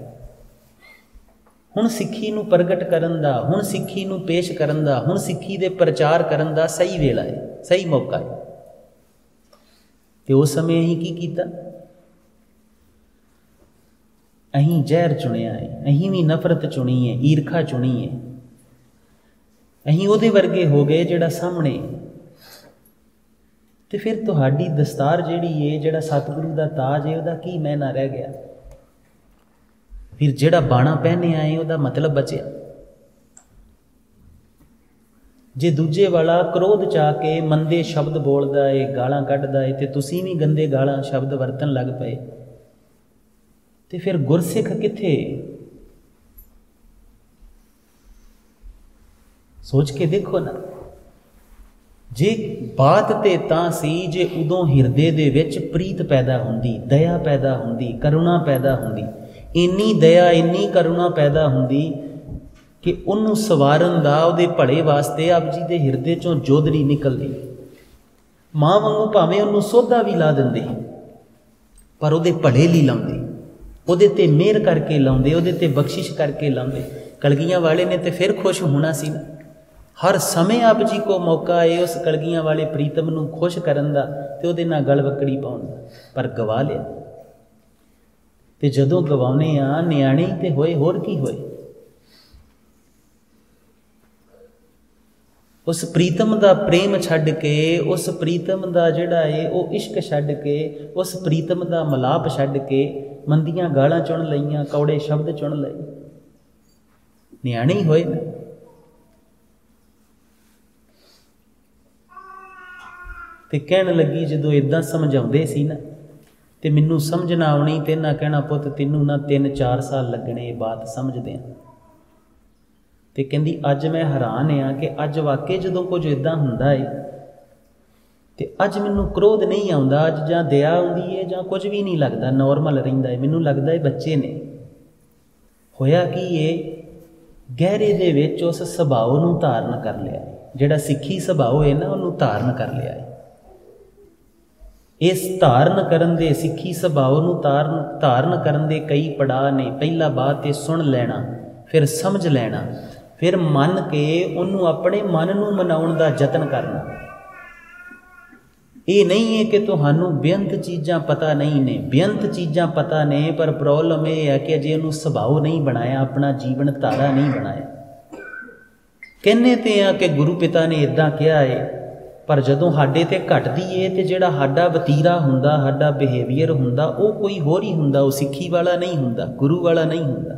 हुण सिੱਖੀ नूं प्रगट करन दा, हुण सिੱਖੀ नूं पेश करन दा, हुण सिੱਖੀ दे प्रचार करन दा सही वेला है, सही मौका है। ते उस समय असीं की कीता? अहीं जहर चुनिया है, अहीं भी नफरत चुनी है, ईरखा चुनी है। अहीं उहदे वर्गे हो गए जिहड़ा सामने। ते फिर तुहाडी दस्तार जिहड़ी है, जिहड़ा सतगुरु दा ताज है, उहदा की मैना रह गया? फिर जिहड़ा बाणा पहनिया है उहदा मतलब बचिया? जे दूजे वाला क्रोध चा के मंदे शब्द बोलदा है, गालां कढदा है, ते तुसीं भी गंदे गालां शब्द वरतन लग पए, ते फिर गुरसिख किथे? सोच के देखो ना। जे बात ते तां सी जे उदों हिरदे दे विच प्रीत पैदा हुंदी, दया पैदा हुंदी, करुणा पैदा हुंदी। इन्नी दया इन्नी करुणा पैदा हुंदी कि उन्नू सवारन दा उहदे भले वास्ते आप जी दे हिरदे चों जोदड़ी निकलदी। मां वांगू भावें उन्नू सोधा भी ला दिंदे पर उहदे भले लई लाउंदे, उहदे ते मेहर करके लाउंदे, उहदे ते बख्शिश करके लाउंदे। कलगियां वाले ने ते फिर खुश होना सी ना। हर समय आप जी को मौका है उस कलगियां वाले प्रीतम नूं खुश करन दा ते उहदे नाल गलवकड़ी पाउण दा, पर गवा लिया। ते जदों गवाउने आ नियाणे ते होए, होर की होए। उस प्रीतम दा प्रेम छड्ड के, उस प्रीतम दा जिहड़ा है वो इश्क छड्ड के, उस प्रीतम दा मलाप छड्ड के मंदियां गालां चुन लईयां, कौड़े शब्द चुन लए, नियाणे ही होए ना। ते कहण लगी जदों इदां समझाउंदे सी ना ते मैनूं समझ ना आउणी ते इन्हां कहना पुੱਤ तैनूं ना 3-4 साल लगने बात समझदे। ते कहंदी अज मैं हैरान हाँ कि अज वाकई जदों कुछ इदां हुंदा है ते अज मैनूं क्रोध नहीं आउंदा, अज जां दया आउंदी है जां कुछ भी नहीं लगदा, नॉर्मल रहिंदा है। मैनूं लगदा है बच्चे ने। होया की है, गहरे दे विच उस सुभाव नूं धारण कर लिया है, जिहड़ा सिੱਖੀ सुभाव है ना उहनूं धारण कर लिया है। इस धारण करन दे सिੱਖੀ सुभाव नूं धारण करन दे कई पड़ाव ने। पहला बात है सुन लेना, फिर समझ लेना, फिर मन के उन्होंने अपने मन नूं मनाउण दा यतन करना। ये नहीं है कि तुहानूं बेअंत चीज़ां पता नहीं ने, बेअंत चीज़ां पता ने, पर प्रॉब्लम यह है कि अजे उन्होंने सुभाव नहीं बनाया, अपना जीवन धारा नहीं बनाया। कहने ते आ कि गुरु पिता ने इदां कहा है, पर जदों साडे ते घटदी है तो जिहड़ा साडा वतीरा हुंदा, साडा बिहेवियर हुंदा, वो कोई होर ही हुंदा, वो सिੱਖੀ वाला नहीं हुंदा, गुरु वाला नहीं हुंदा।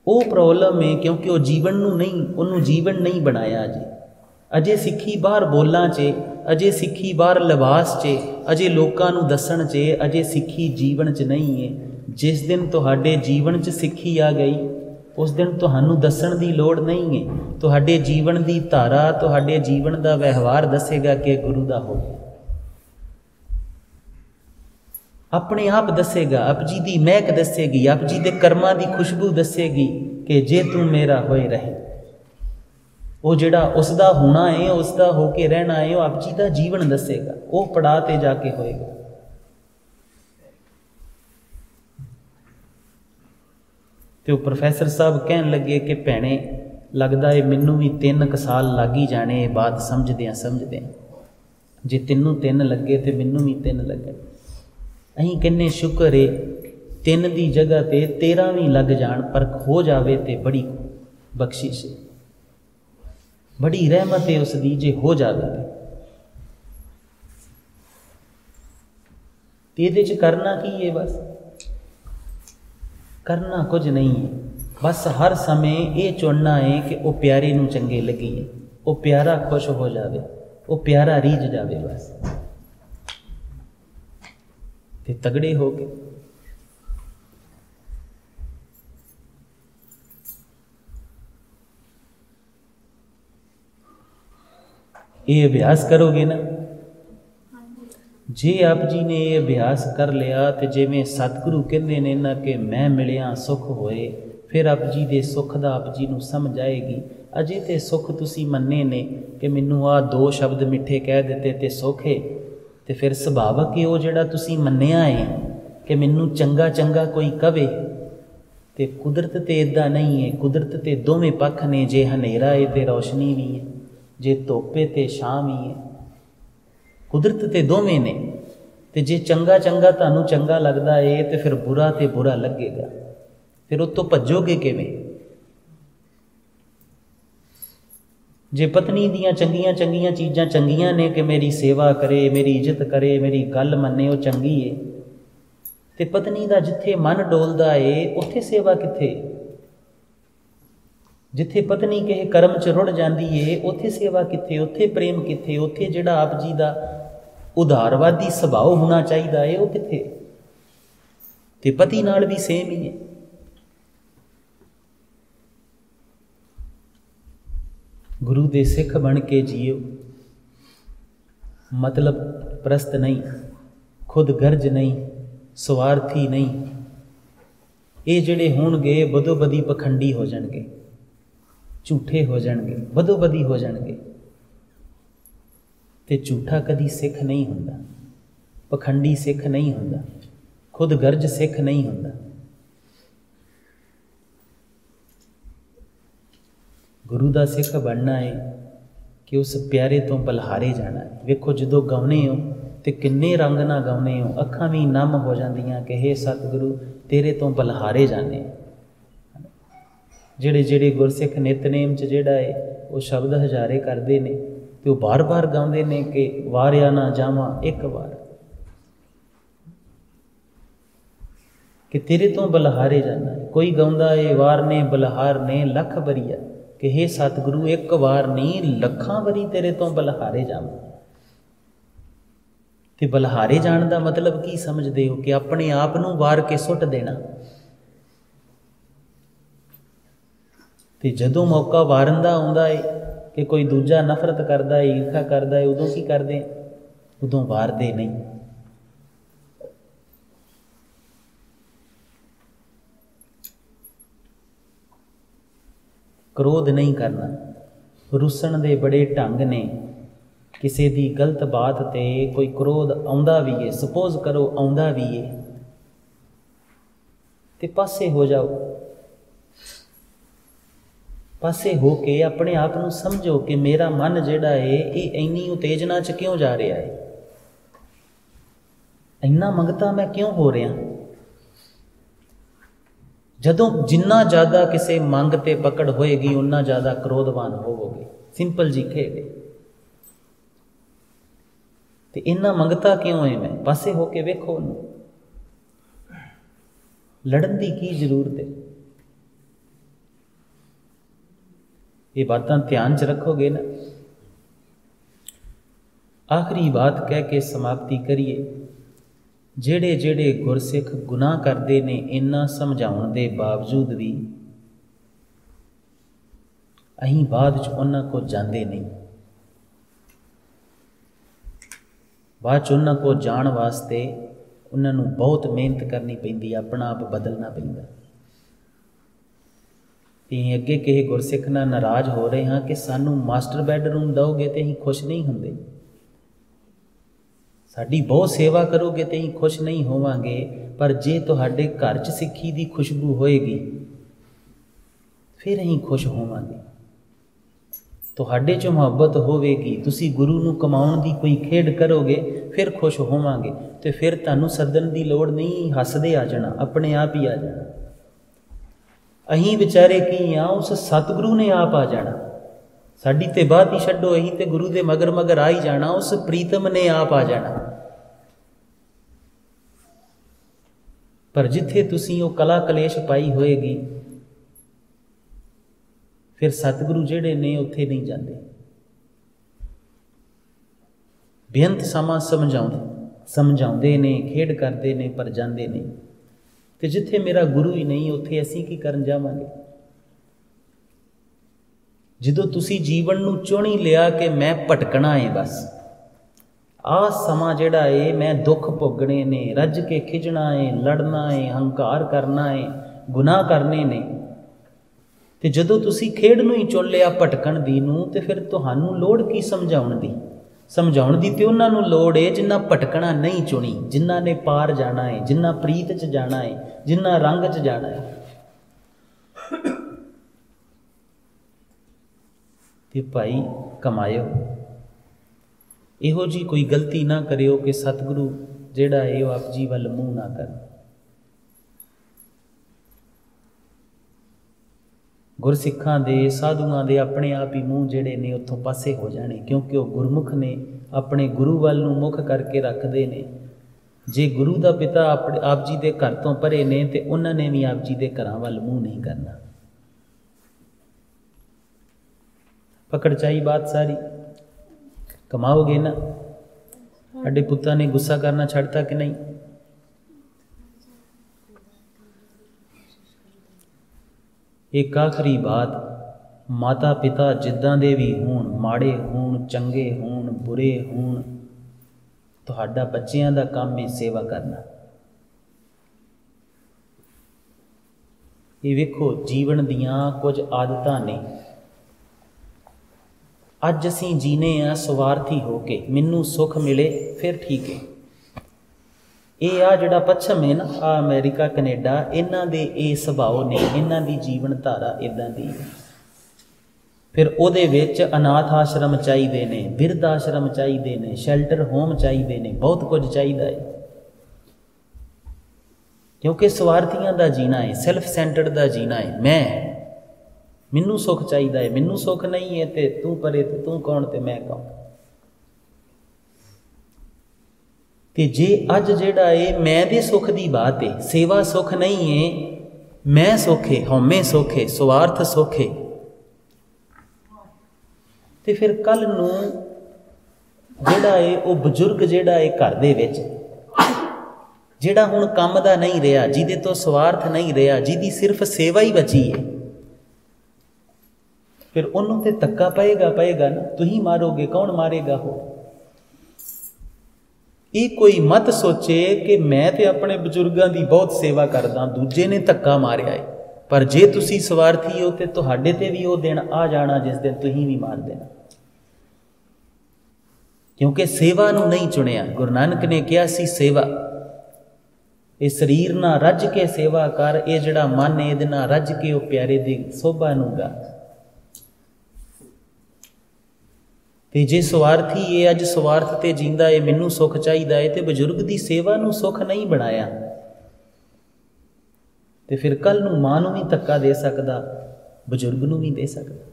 वो प्रॉब्लम है क्योंकि वो जीवन नूं नहीं, उन्होंने जीवन नहीं बनाया अजे सिੱਖੀ बाहर बोलां च, अजे सिੱਖੀ बाहर लिबास च, अजे लोकां नूं दस्सण च, अजे सिੱਖੀ जीवन च नहीं है। जिस दिन तुहाडे जीवन च सिੱਖੀ आ गई उस दिन तुहानूं दस्सण दी लोड़ नहीं है। तुहाडे जीवन दी धारा, तुहाडे जीवन दा व्यवहार दसेगा कि गुरु दा हो, अपने आप दसेगा, आप जी दी महक दसेगी, आप जी दे कर्मां दी खुशबू दसेगी कि जे तू मेरा होए रहे। वो जिहड़ा उसदा होना है, उसदा हो के रहना है, वो आप जी दा जीवन दसेगा, वो पड़ा ते जाके होएगा। तो प्रोफैसर साहब कहन लगे कि भैणे लगता है मैनू भी 3 साल लग ही जाने बात समझदे, जे तेनों 3 लगे तो मैनू भी 3 लगन। असीं कहने शुक्र है 3 की जगह ते 13 भी लग जान, पर हो जाए तो बड़ी बख्शिश है, बड़ी रहमत है उसकी जे हो जाए। तो ये करना की है, बस करना कुछ नहीं है, बस हर समय ये चुनना है कि वो प्यारे नूं चंगे लगिए, वो प्यारा खुश हो जाए, वो प्यारा रीझ जाए, बस ते तगड़े हो गए। ये अभ्यास करोगे ना, जे आप जी ने ये अभ्यास कर लिया तो जिवें सतगुरु कहते हैं ना कि मैं मिलिया सुख होए, फिर आप जी दे सुख दा आप जी नूं समझ आएगी। अजे तो सुख तुसी मन्ने ने कि मैनू आ 2 शब्द मिठे कह दिते ते सुख है, तो फिर सुभावक है वो जिहड़ा तुसी मन्निया है कि मैनू चंगा चंगा कोई कवे। तो कुदरत तो इदा नहीं है, कुदरत तो दोवें पक्ष ने, जे हनेरा है तो रोशनी भी है, जे धुप्प है तो छां भी है, कुदरत ते दोवें ने। तो जे चंगा चंगा तुहानूं चंगा लगता है तो फिर बुरा तो बुरा लगेगा, फिर उस तो भजोगे किवें। जे पत्नी दियां चंगियां चंगियां चीज़ां चंगियां ने कि मेरी सेवा करे, मेरी इज्जत करे, मेरी गल मन्ने, वो चंगी है, तो पत्नी का जिथे मन डोलदा है उत्थे सेवा किथे। जिथे पत्नी किसी कर्म च रुड़ जाती है उत्थे सेवा किथे, उत्थे प्रेम किथे, उत्थे जिहड़ा आप जी का उदारवादी सुभाव होना चाहिए है वो किथे। ते पति नाल भी सेम ही है। गुरु दे सिख बन के जियो, मतलब प्रस्त नहीं, खुद गर्ज नहीं, स्वार्थी नहीं। ये जिहड़े होणगे बदो बदी पखंडी हो जाणगे, झूठे हो जाणगे, बदो बदी हो जाणगे। ते झूठा कदी सिख नहीं हुंदा, पखंडी सिख नहीं हुंदा, खुद गर्ज सिख नहीं हुंदा। गुरु का सिख बनना है कि उस प्यारे तो बलहारे जाना है। वेखो जो गाउने हो तो किन्ने रंग ना गाउने हो, अखां भी नम हो जांदियां कि हे सतगुरु तेरे तो बलहारे जाने। जिहड़े जिहड़े गुरसिख नितनेम च जिहड़ा है वो शब्द हजारे करते हैं तो बार बार गाते हैं कि वारिया ना जावां एक बार, कि तेरे तो बलहारे जाना है। कोई गाउंदा है वार ने बलहार ने लख बरिया, कि हे सतगुरु एक बार नहीं लखां बरी तेरे तो बलहारे जावां। ते बलहारे जाण दा मतलब की समझदे हो कि अपने आप नूं वार के सुट देना। ते जदों मौका वारन दा आउंदा है कि कोई दूजा नफरत करता है, ईर्खा करता है, उदों की करते, उदों वारदे नहीं। क्रोध नहीं करना। रुसन दे बड़े ढंग ने, किसी दी गलत बात ते कोई क्रोध आउंदा भी है, सपोज करो आउंदा भी है, ते पासे हो जाओ। पासे हो के अपने आप को समझो कि मेरा मन जिहड़ा है ये इन्नी उत्तेजना च क्यों जा रहा है, इन्ना मंगता मैं क्यों हो रहा। ਜਦੋਂ ਜਿੰਨਾ ਜ਼ਿਆਦਾ ਕਿਸੇ ਮੰਗ ਤੇ ਪਕੜ ਹੋਏਗੀ ਉਨਾ ਜ਼ਿਆਦਾ ਕ੍ਰੋਧਵਾਨ ਹੋਵੋਗੇ। ਸਿੰਪਲ ਜੀ ਖੇਡ। ਤੇ ਇੰਨਾ ਮੰਗਤਾ ਕਿਉਂ ਹੈ? ਮੈਂ ਪਾਸੇ ਹੋ ਕੇ ਵੇਖੋ ਉਹਨੂੰ। ਲੜਨ ਦੀ ਕੀ ਜ਼ਰੂਰਤ ਹੈ? ਇਹ ਬਾਤਾਂ ਧਿਆਨ 'ਚ ਰੱਖੋਗੇ ਨਾ। ਆਖਰੀ ਬਾਤ ਕਹਿ ਕੇ ਸਮਾਪਤੀ ਕਰੀਏ। ਜਿਹੜੇ ਜਿਹੜੇ ਗੁਰਸਿੱਖ ਗੁਨਾਹ ਕਰਦੇ ਨੇ, ਇੰਨਾ ਸਮਝਾਉਣ ਦੇ ਬਾਵਜੂਦ ਵੀ ਅਸੀਂ ਬਾਅਦ 'ਚ ਉਹਨਾਂ ਕੋਲ ਜਾਂਦੇ ਨਹੀਂ। ਬਾਅਦ 'ਚ ਉਹਨਾਂ ਕੋਲ ਜਾਣ ਵਾਸਤੇ ਉਹਨਾਂ ਨੂੰ ਬਹੁਤ ਮਿਹਨਤ ਕਰਨੀ ਪੈਂਦੀ, ਆਪਣਾ ਆਪ ਬਦਲਣਾ ਪੈਂਦਾ। ਤੇ ਅੱਗੇ ਕਿਸੇ ਗੁਰਸਿੱਖ ਨਾਲ ਨਾਰਾਜ਼ ਹੋ ਰਹੇ ਹਾਂ ਕਿ ਸਾਨੂੰ ਮਾਸਟਰ ਬੈੱਡਰੂਮ ਦਿਓਗੇ ਤੇ ਅਸੀਂ ਖੁਸ਼ ਨਹੀਂ ਹੁੰਦੇ, ਸਾਡੀ ਬਹੁਤ ਸੇਵਾ ਕਰੋਗੇ ਤੇ ਅਸੀਂ ਖੁਸ਼ ਨਹੀਂ ਹੋਵਾਂਗੇ। ਪਰ ਜੇ ਤੁਹਾਡੇ ਘਰ 'ਚ ਸਿੱਖੀ ਦੀ ਖੁਸ਼ਬੂ ਹੋਏਗੀ ਫਿਰ ਅਸੀਂ ਖੁਸ਼ ਹੋਵਾਂਗੇ। ਤੁਹਾਡੇ 'ਚ ਮੁਹੱਬਤ ਹੋਵੇਗੀ, ਤੁਸੀਂ ਗੁਰੂ ਨੂੰ ਕਮਾਉਣ ਦੀ ਕੋਈ ਖੇਡ ਕਰੋਗੇ, ਫਿਰ ਖੁਸ਼ ਹੋਵਾਂਗੇ। ਤੇ ਫਿਰ ਤੁਹਾਨੂੰ ਸੱਦਣ ਦੀ ਲੋੜ ਨਹੀਂ, ਹੱਸਦੇ ਆ ਜਾਣਾ, ਆਪਣੇ ਆਪ ਹੀ ਆ ਜਾਣਾ। ਅਸੀਂ ਵਿਚਾਰੇ ਕੀ ਆ, ਉਸ ਸਤਿਗੁਰੂ ਨੇ ਆਪ ਆ ਜਾਣਾ। ਸਾਡੀ ਤੇ ਬਾਤ ਹੀ ਛੱਡੋ, ਅਸੀਂ ਤੇ ਗੁਰੂ ਦੇ ਮਗਰ ਮਗਰ ਆ ਹੀ ਜਾਣਾ। ਉਸ ਪ੍ਰੀਤਮ ਨੇ ਆਪ ਆ ਜਾਣਾ। ਪਰ ਜਿੱਥੇ ਤੁਸੀਂ ਉਹ ਕਲਾ ਕਲੇਸ਼ ਪਾਈ ਹੋਏਗੀ, ਫਿਰ ਸਤਿਗੁਰੂ ਜਿਹੜੇ ਨੇ ਉੱਥੇ ਨਹੀਂ ਜਾਂਦੇ। ਬੇਅੰਤ ਸਮਾਂ ਸਮਝਾਉਂਦੇ ਨੇ, ਖੇਡ ਕਰਦੇ ਨੇ, ਪਰ ਜਾਂਦੇ ਨਹੀਂ। ਤੇ ਜਿੱਥੇ ਮੇਰਾ ਗੁਰੂ ਹੀ ਨਹੀਂ, ਉੱਥੇ ਅਸੀਂ ਕੀ ਕਰਨ ਜਾਵਾਂਗੇ? ਜਦੋਂ ਤੁਸੀਂ ਜੀਵਨ ਨੂੰ ਚੁਣ ਹੀ ਲਿਆ ਕਿ ਮੈਂ ਭਟਕਣਾ ਹੈ, ਬਸ ਆਹ ਸਮਾਂ ਜਿਹੜਾ ਏ ਮੈਂ ਦੁੱਖ ਭੋਗਣੇ ਨੇ, ਰੱਜ ਕੇ ਖਿਜਣਾ ਏ, ਲੜਨਾ ਏ, ਹੰਕਾਰ ਕਰਨਾ ਏ, ਗੁਨਾਹ ਕਰਨੇ ਨੇ। ਤੇ ਜਦੋਂ ਤੁਸੀਂ ਖੇਡ ਨੂੰ ਹੀ ਚੁਣ ਲਿਆ ਭਟਕਣ ਦੀ ਨੂੰ, ਤੇ ਫਿਰ ਤੁਹਾਨੂੰ ਲੋੜ ਕੀ ਸਮਝਾਉਣ ਦੀ? ਸਮਝਾਉਣ ਦੀ ਤੇ ਉਹਨਾਂ ਨੂੰ ਲੋੜ ਏ ਜਿਨ੍ਹਾਂ ਭਟਕਣਾ ਨਹੀਂ ਚੁਣੀ, ਜਿਨ੍ਹਾਂ ਨੇ ਪਾਰ ਜਾਣਾ ਏ, ਜਿਨ੍ਹਾਂ ਪ੍ਰੀਤ 'ਚ ਜਾਣਾ ਏ, ਜਿਨ੍ਹਾਂ ਰੰਗ 'ਚ ਜਾਣਾ ਏ। ਤੇ ਭਾਈ ਕਮਾਇਓ, ਇਹੋ ਜੀ ਕੋਈ ਗਲਤੀ ਨਾ ਕਰਿਓ ਕਿ ਸਤਿਗੁਰੂ ਜਿਹੜਾ ਹੈ ਉਹ ਆਪ ਜੀ ਵੱਲ ਮੂੰਹ ਨਾ ਕਰਨ। ਗੁਰਸਿੱਖਾਂ ਦੇ, ਸਾਧੂਆਂ ਦੇ ਆਪਣੇ ਆਪ ਹੀ ਮੂੰਹ ਜਿਹੜੇ ਨੇ ਉੱਥੋਂ ਪਾਸੇ ਹੋ ਜਾਣੇ, ਕਿਉਂਕਿ ਉਹ ਗੁਰਮੁਖ ਨੇ, ਆਪਣੇ ਗੁਰੂ ਵੱਲ ਨੂੰ ਮੁੱਖ ਕਰਕੇ ਰੱਖਦੇ ਨੇ। ਜੇ ਗੁਰੂ ਦਾ ਪਿਤਾ ਆਪ ਜੀ ਦੇ ਘਰ ਤੋਂ ਪਰੇ ਨੇ ਤੇ ਉਹਨਾਂ ਨੇ ਵੀ ਆਪ ਜੀ ਦੇ ਘਰਾਂ ਵੱਲ ਮੂੰਹ ਨਹੀਂ ਕਰਨਾ। ਪਕੜ ਚਾਈ ਬਾਤ ਸਾਰੀ। ਕਮਾਓਗੇ ਨਾ। ਸਾਡੇ ਪੁੱਤਾਂ ਨੇ ਗੁੱਸਾ ਕਰਨਾ ਛੱਡਤਾ ਕਿ ਨਹੀਂ? ਇੱਕ ਆਖਰੀ ਬਾਤ, ਮਾਤਾ ਪਿਤਾ ਜਿੱਦਾਂ ਦੇ ਵੀ ਹੋਣ, ਮਾੜੇ ਹੋਣ, ਚੰਗੇ ਹੋਣ, ਬੁਰੇ ਹੋਣ, ਤੁਹਾਡਾ ਬੱਚਿਆਂ ਦਾ ਕੰਮ ਹੈ ਸੇਵਾ ਕਰਨਾ। ਇਹ ਵੇਖੋ, ਜੀਵਨ ਦੀਆਂ ਕੁਝ ਆਦਤਾਂ ਨੇ। ਅੱਜ ਅਸੀਂ ਜੀਨੇ ਆ ਸਵਾਰਥੀ ਹੋ ਕੇ, ਮੈਨੂੰ ਸੁੱਖ ਮਿਲੇ ਫਿਰ ਠੀਕ ਹੈ। ਇਹ ਆ ਜਿਹੜਾ ਪੱਛਮ ਹੈ ਨਾ, ਆ ਅਮਰੀਕਾ ਕੈਨੇਡਾ, ਇਹਨਾਂ ਦੇ ਇਹ ਸੁਭਾਅ ਨੇ, ਇਹਨਾਂ ਦੀ ਜੀਵਨ ਧਾਰਾ ਇੱਦਾਂ ਦੀ ਹੈ। ਫਿਰ ਉਹਦੇ ਵਿੱਚ ਅਨਾਥ ਆਸ਼ਰਮ ਚਾਹੀਦੇ ਨੇ, ਬਿਰਧ ਆਸ਼ਰਮ ਚਾਹੀਦੇ ਨੇ, ਸ਼ੈਲਟਰ ਹੋਮ ਚਾਹੀਦੇ ਨੇ, ਬਹੁਤ ਕੁਝ ਚਾਹੀਦਾ ਹੈ। ਕਿਉਂਕਿ ਸਵਾਰਥੀਆਂ ਦਾ ਜੀਣਾ ਹੈ, ਸੈਲਫ ਸੈਂਟਰਡ ਦਾ ਜੀਣਾ ਹੈ। ਮੈਨੂੰ ਸੁੱਖ ਚਾਹੀਦਾ ਹੈ, ਮੈਨੂੰ ਸੁੱਖ ਨਹੀਂ ਹੈ ਤੇ ਤੂੰ ਪਰੇ, ਤੇ ਤੂੰ ਕੌਣ ਤੇ ਮੈਂ ਕੌਣ। ਤੇ ਜੇ ਅੱਜ ਜਿਹੜਾ ਇਹ ਮੈਂ ਦੇ ਸੁੱਖ ਦੀ ਬਾਤ ਹੈ, ਸੇਵਾ ਸੁੱਖ ਨਹੀਂ ਹੈ, ਮੈਂ ਸੁੱਖ ਹੈ, ਹਉਮੈ ਸੁੱਖ ਹੈ, ਸਵਾਰਥ ਸੁੱਖ ਹੈ, ਤੇ ਫਿਰ ਕੱਲ ਨੂੰ ਜਿਹੜਾ ਹੈ ਉਹ ਬਜ਼ੁਰਗ ਜਿਹੜਾ ਹੈ ਘਰ ਦੇ ਵਿੱਚ, ਜਿਹੜਾ ਹੁਣ ਕੰਮ ਦਾ ਨਹੀਂ ਰਿਹਾ, ਜਿਹਦੇ ਤੋਂ ਸਵਾਰਥ ਨਹੀਂ ਰਿਹਾ, ਜਿਹਦੀ ਸਿਰਫ ਸੇਵਾ ਹੀ ਬਚੀ ਹੈ, ਫਿਰ ਉਹਨੂੰ ਤੇ ਧੱਕਾ ਪਏਗਾ ਨਾ। ਤੁਸੀਂ ਮਾਰੋਗੇ, ਕੌਣ ਮਾਰੇਗਾ? ਹੋ ਇਹ ਕੋਈ ਮਤ ਸੋਚੇ ਕਿ ਮੈਂ ਤੇ ਆਪਣੇ ਬਜ਼ੁਰਗਾਂ ਦੀ ਬਹੁਤ ਸੇਵਾ ਕਰਦਾ, ਦੂਜੇ ਨੇ ਧੱਕਾ ਮਾਰਿਆ ਹੈ। ਪਰ ਜੇ ਤੁਸੀਂ ਸਵਾਰਥੀ ਹੋ ਤੇ ਤੁਹਾਡੇ ਤੇ ਵੀ ਉਹ ਦਿਨ ਆ ਜਾਣਾ ਜਿਸ ਦਿਨ ਤੁਸੀਂ ਵੀ ਮਾਰ ਦੇਣਾ। ਕਿਉਂਕਿ ਸੇਵਾ ਨੂੰ ਨਹੀਂ ਚੁਣਿਆ। ਗੁਰੂ ਨਾਨਕ ਨੇ ਕਿਹਾ ਸੀ ਸੇਵਾ, ਇਹ ਸਰੀਰ ਨਾਲ ਰੱਜ ਕੇ ਸੇਵਾ ਕਰ, ਇਹ ਜਿਹੜਾ ਮਨ ਹੈ ਇਹਦੇ ਨਾਲ ਰੱਜ ਕੇ ਉਹ ਪਿਆਰੇ ਦੀ ਸੋਭਾ ਨੂੰ ਗਾ। ਤੇ ਜੇ ਸਵਾਰਥੀ ਇਹ ਅੱਜ ਸਵਾਰਥ ਤੇ ਜੀਂਦਾ ਹੈ, ਮੈਨੂੰ ਸੁੱਖ ਚਾਹੀਦਾ ਹੈ, ਤੇ ਬਜ਼ੁਰਗ ਦੀ ਸੇਵਾ ਨੂੰ ਸੁੱਖ ਨਹੀਂ ਬਣਾਇਆ। तो फिर कल नूं मां नूं भी धक्का दे सकदा, बजुर्ग नूं भी दे सकदा।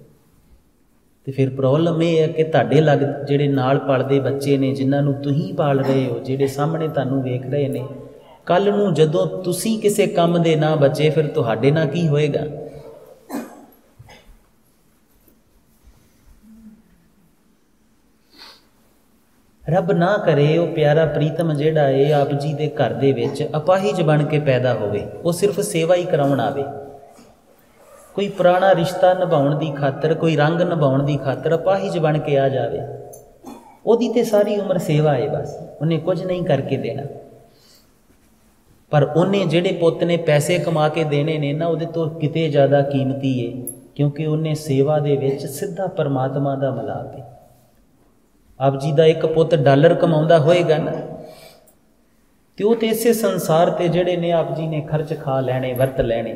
तो फिर प्रॉब्लम यह है कि तुहाडे लग जिहड़े नाल पलदे बच्चे ने, जिन्हां नूं तुसीं पाल रहे हो, जिहड़े सामने तुहानूं वेख रहे ने, कल नूं जदों तुसीं किसे काम दे ना बचे, फिर तुहाडे नाल की होएगा? रब ना करे वो प्यारा प्रीतम जिहड़ा है आप जी दे घर दे विच अपाहिज बन के पैदा होवे, वो सिर्फ सेवा ही कराउण आवे, कोई पुराना रिश्ता निभाउण दी खातर, कोई रंग निभाउण दी खातर अपाहिज बन के आ जावे, ओदी ते सारी उम्र सेवा है, बस उन्हें कुछ नहीं करके देना। पर उन्हें जिहड़े पुत्त ने पैसे कमा के देने ने ना, उहदे तो किते ज़्यादा कीमती है, क्योंकि उन्हें सेवा दे विच सीधा परमात्मा दा मिलाप है। आप जी का एक पुत डॉलर कमाउंदा होएगा ना, तो वो तो इसे संसार ते जिहड़े ने आप जी ने खर्च खा लैने, वरत लैने।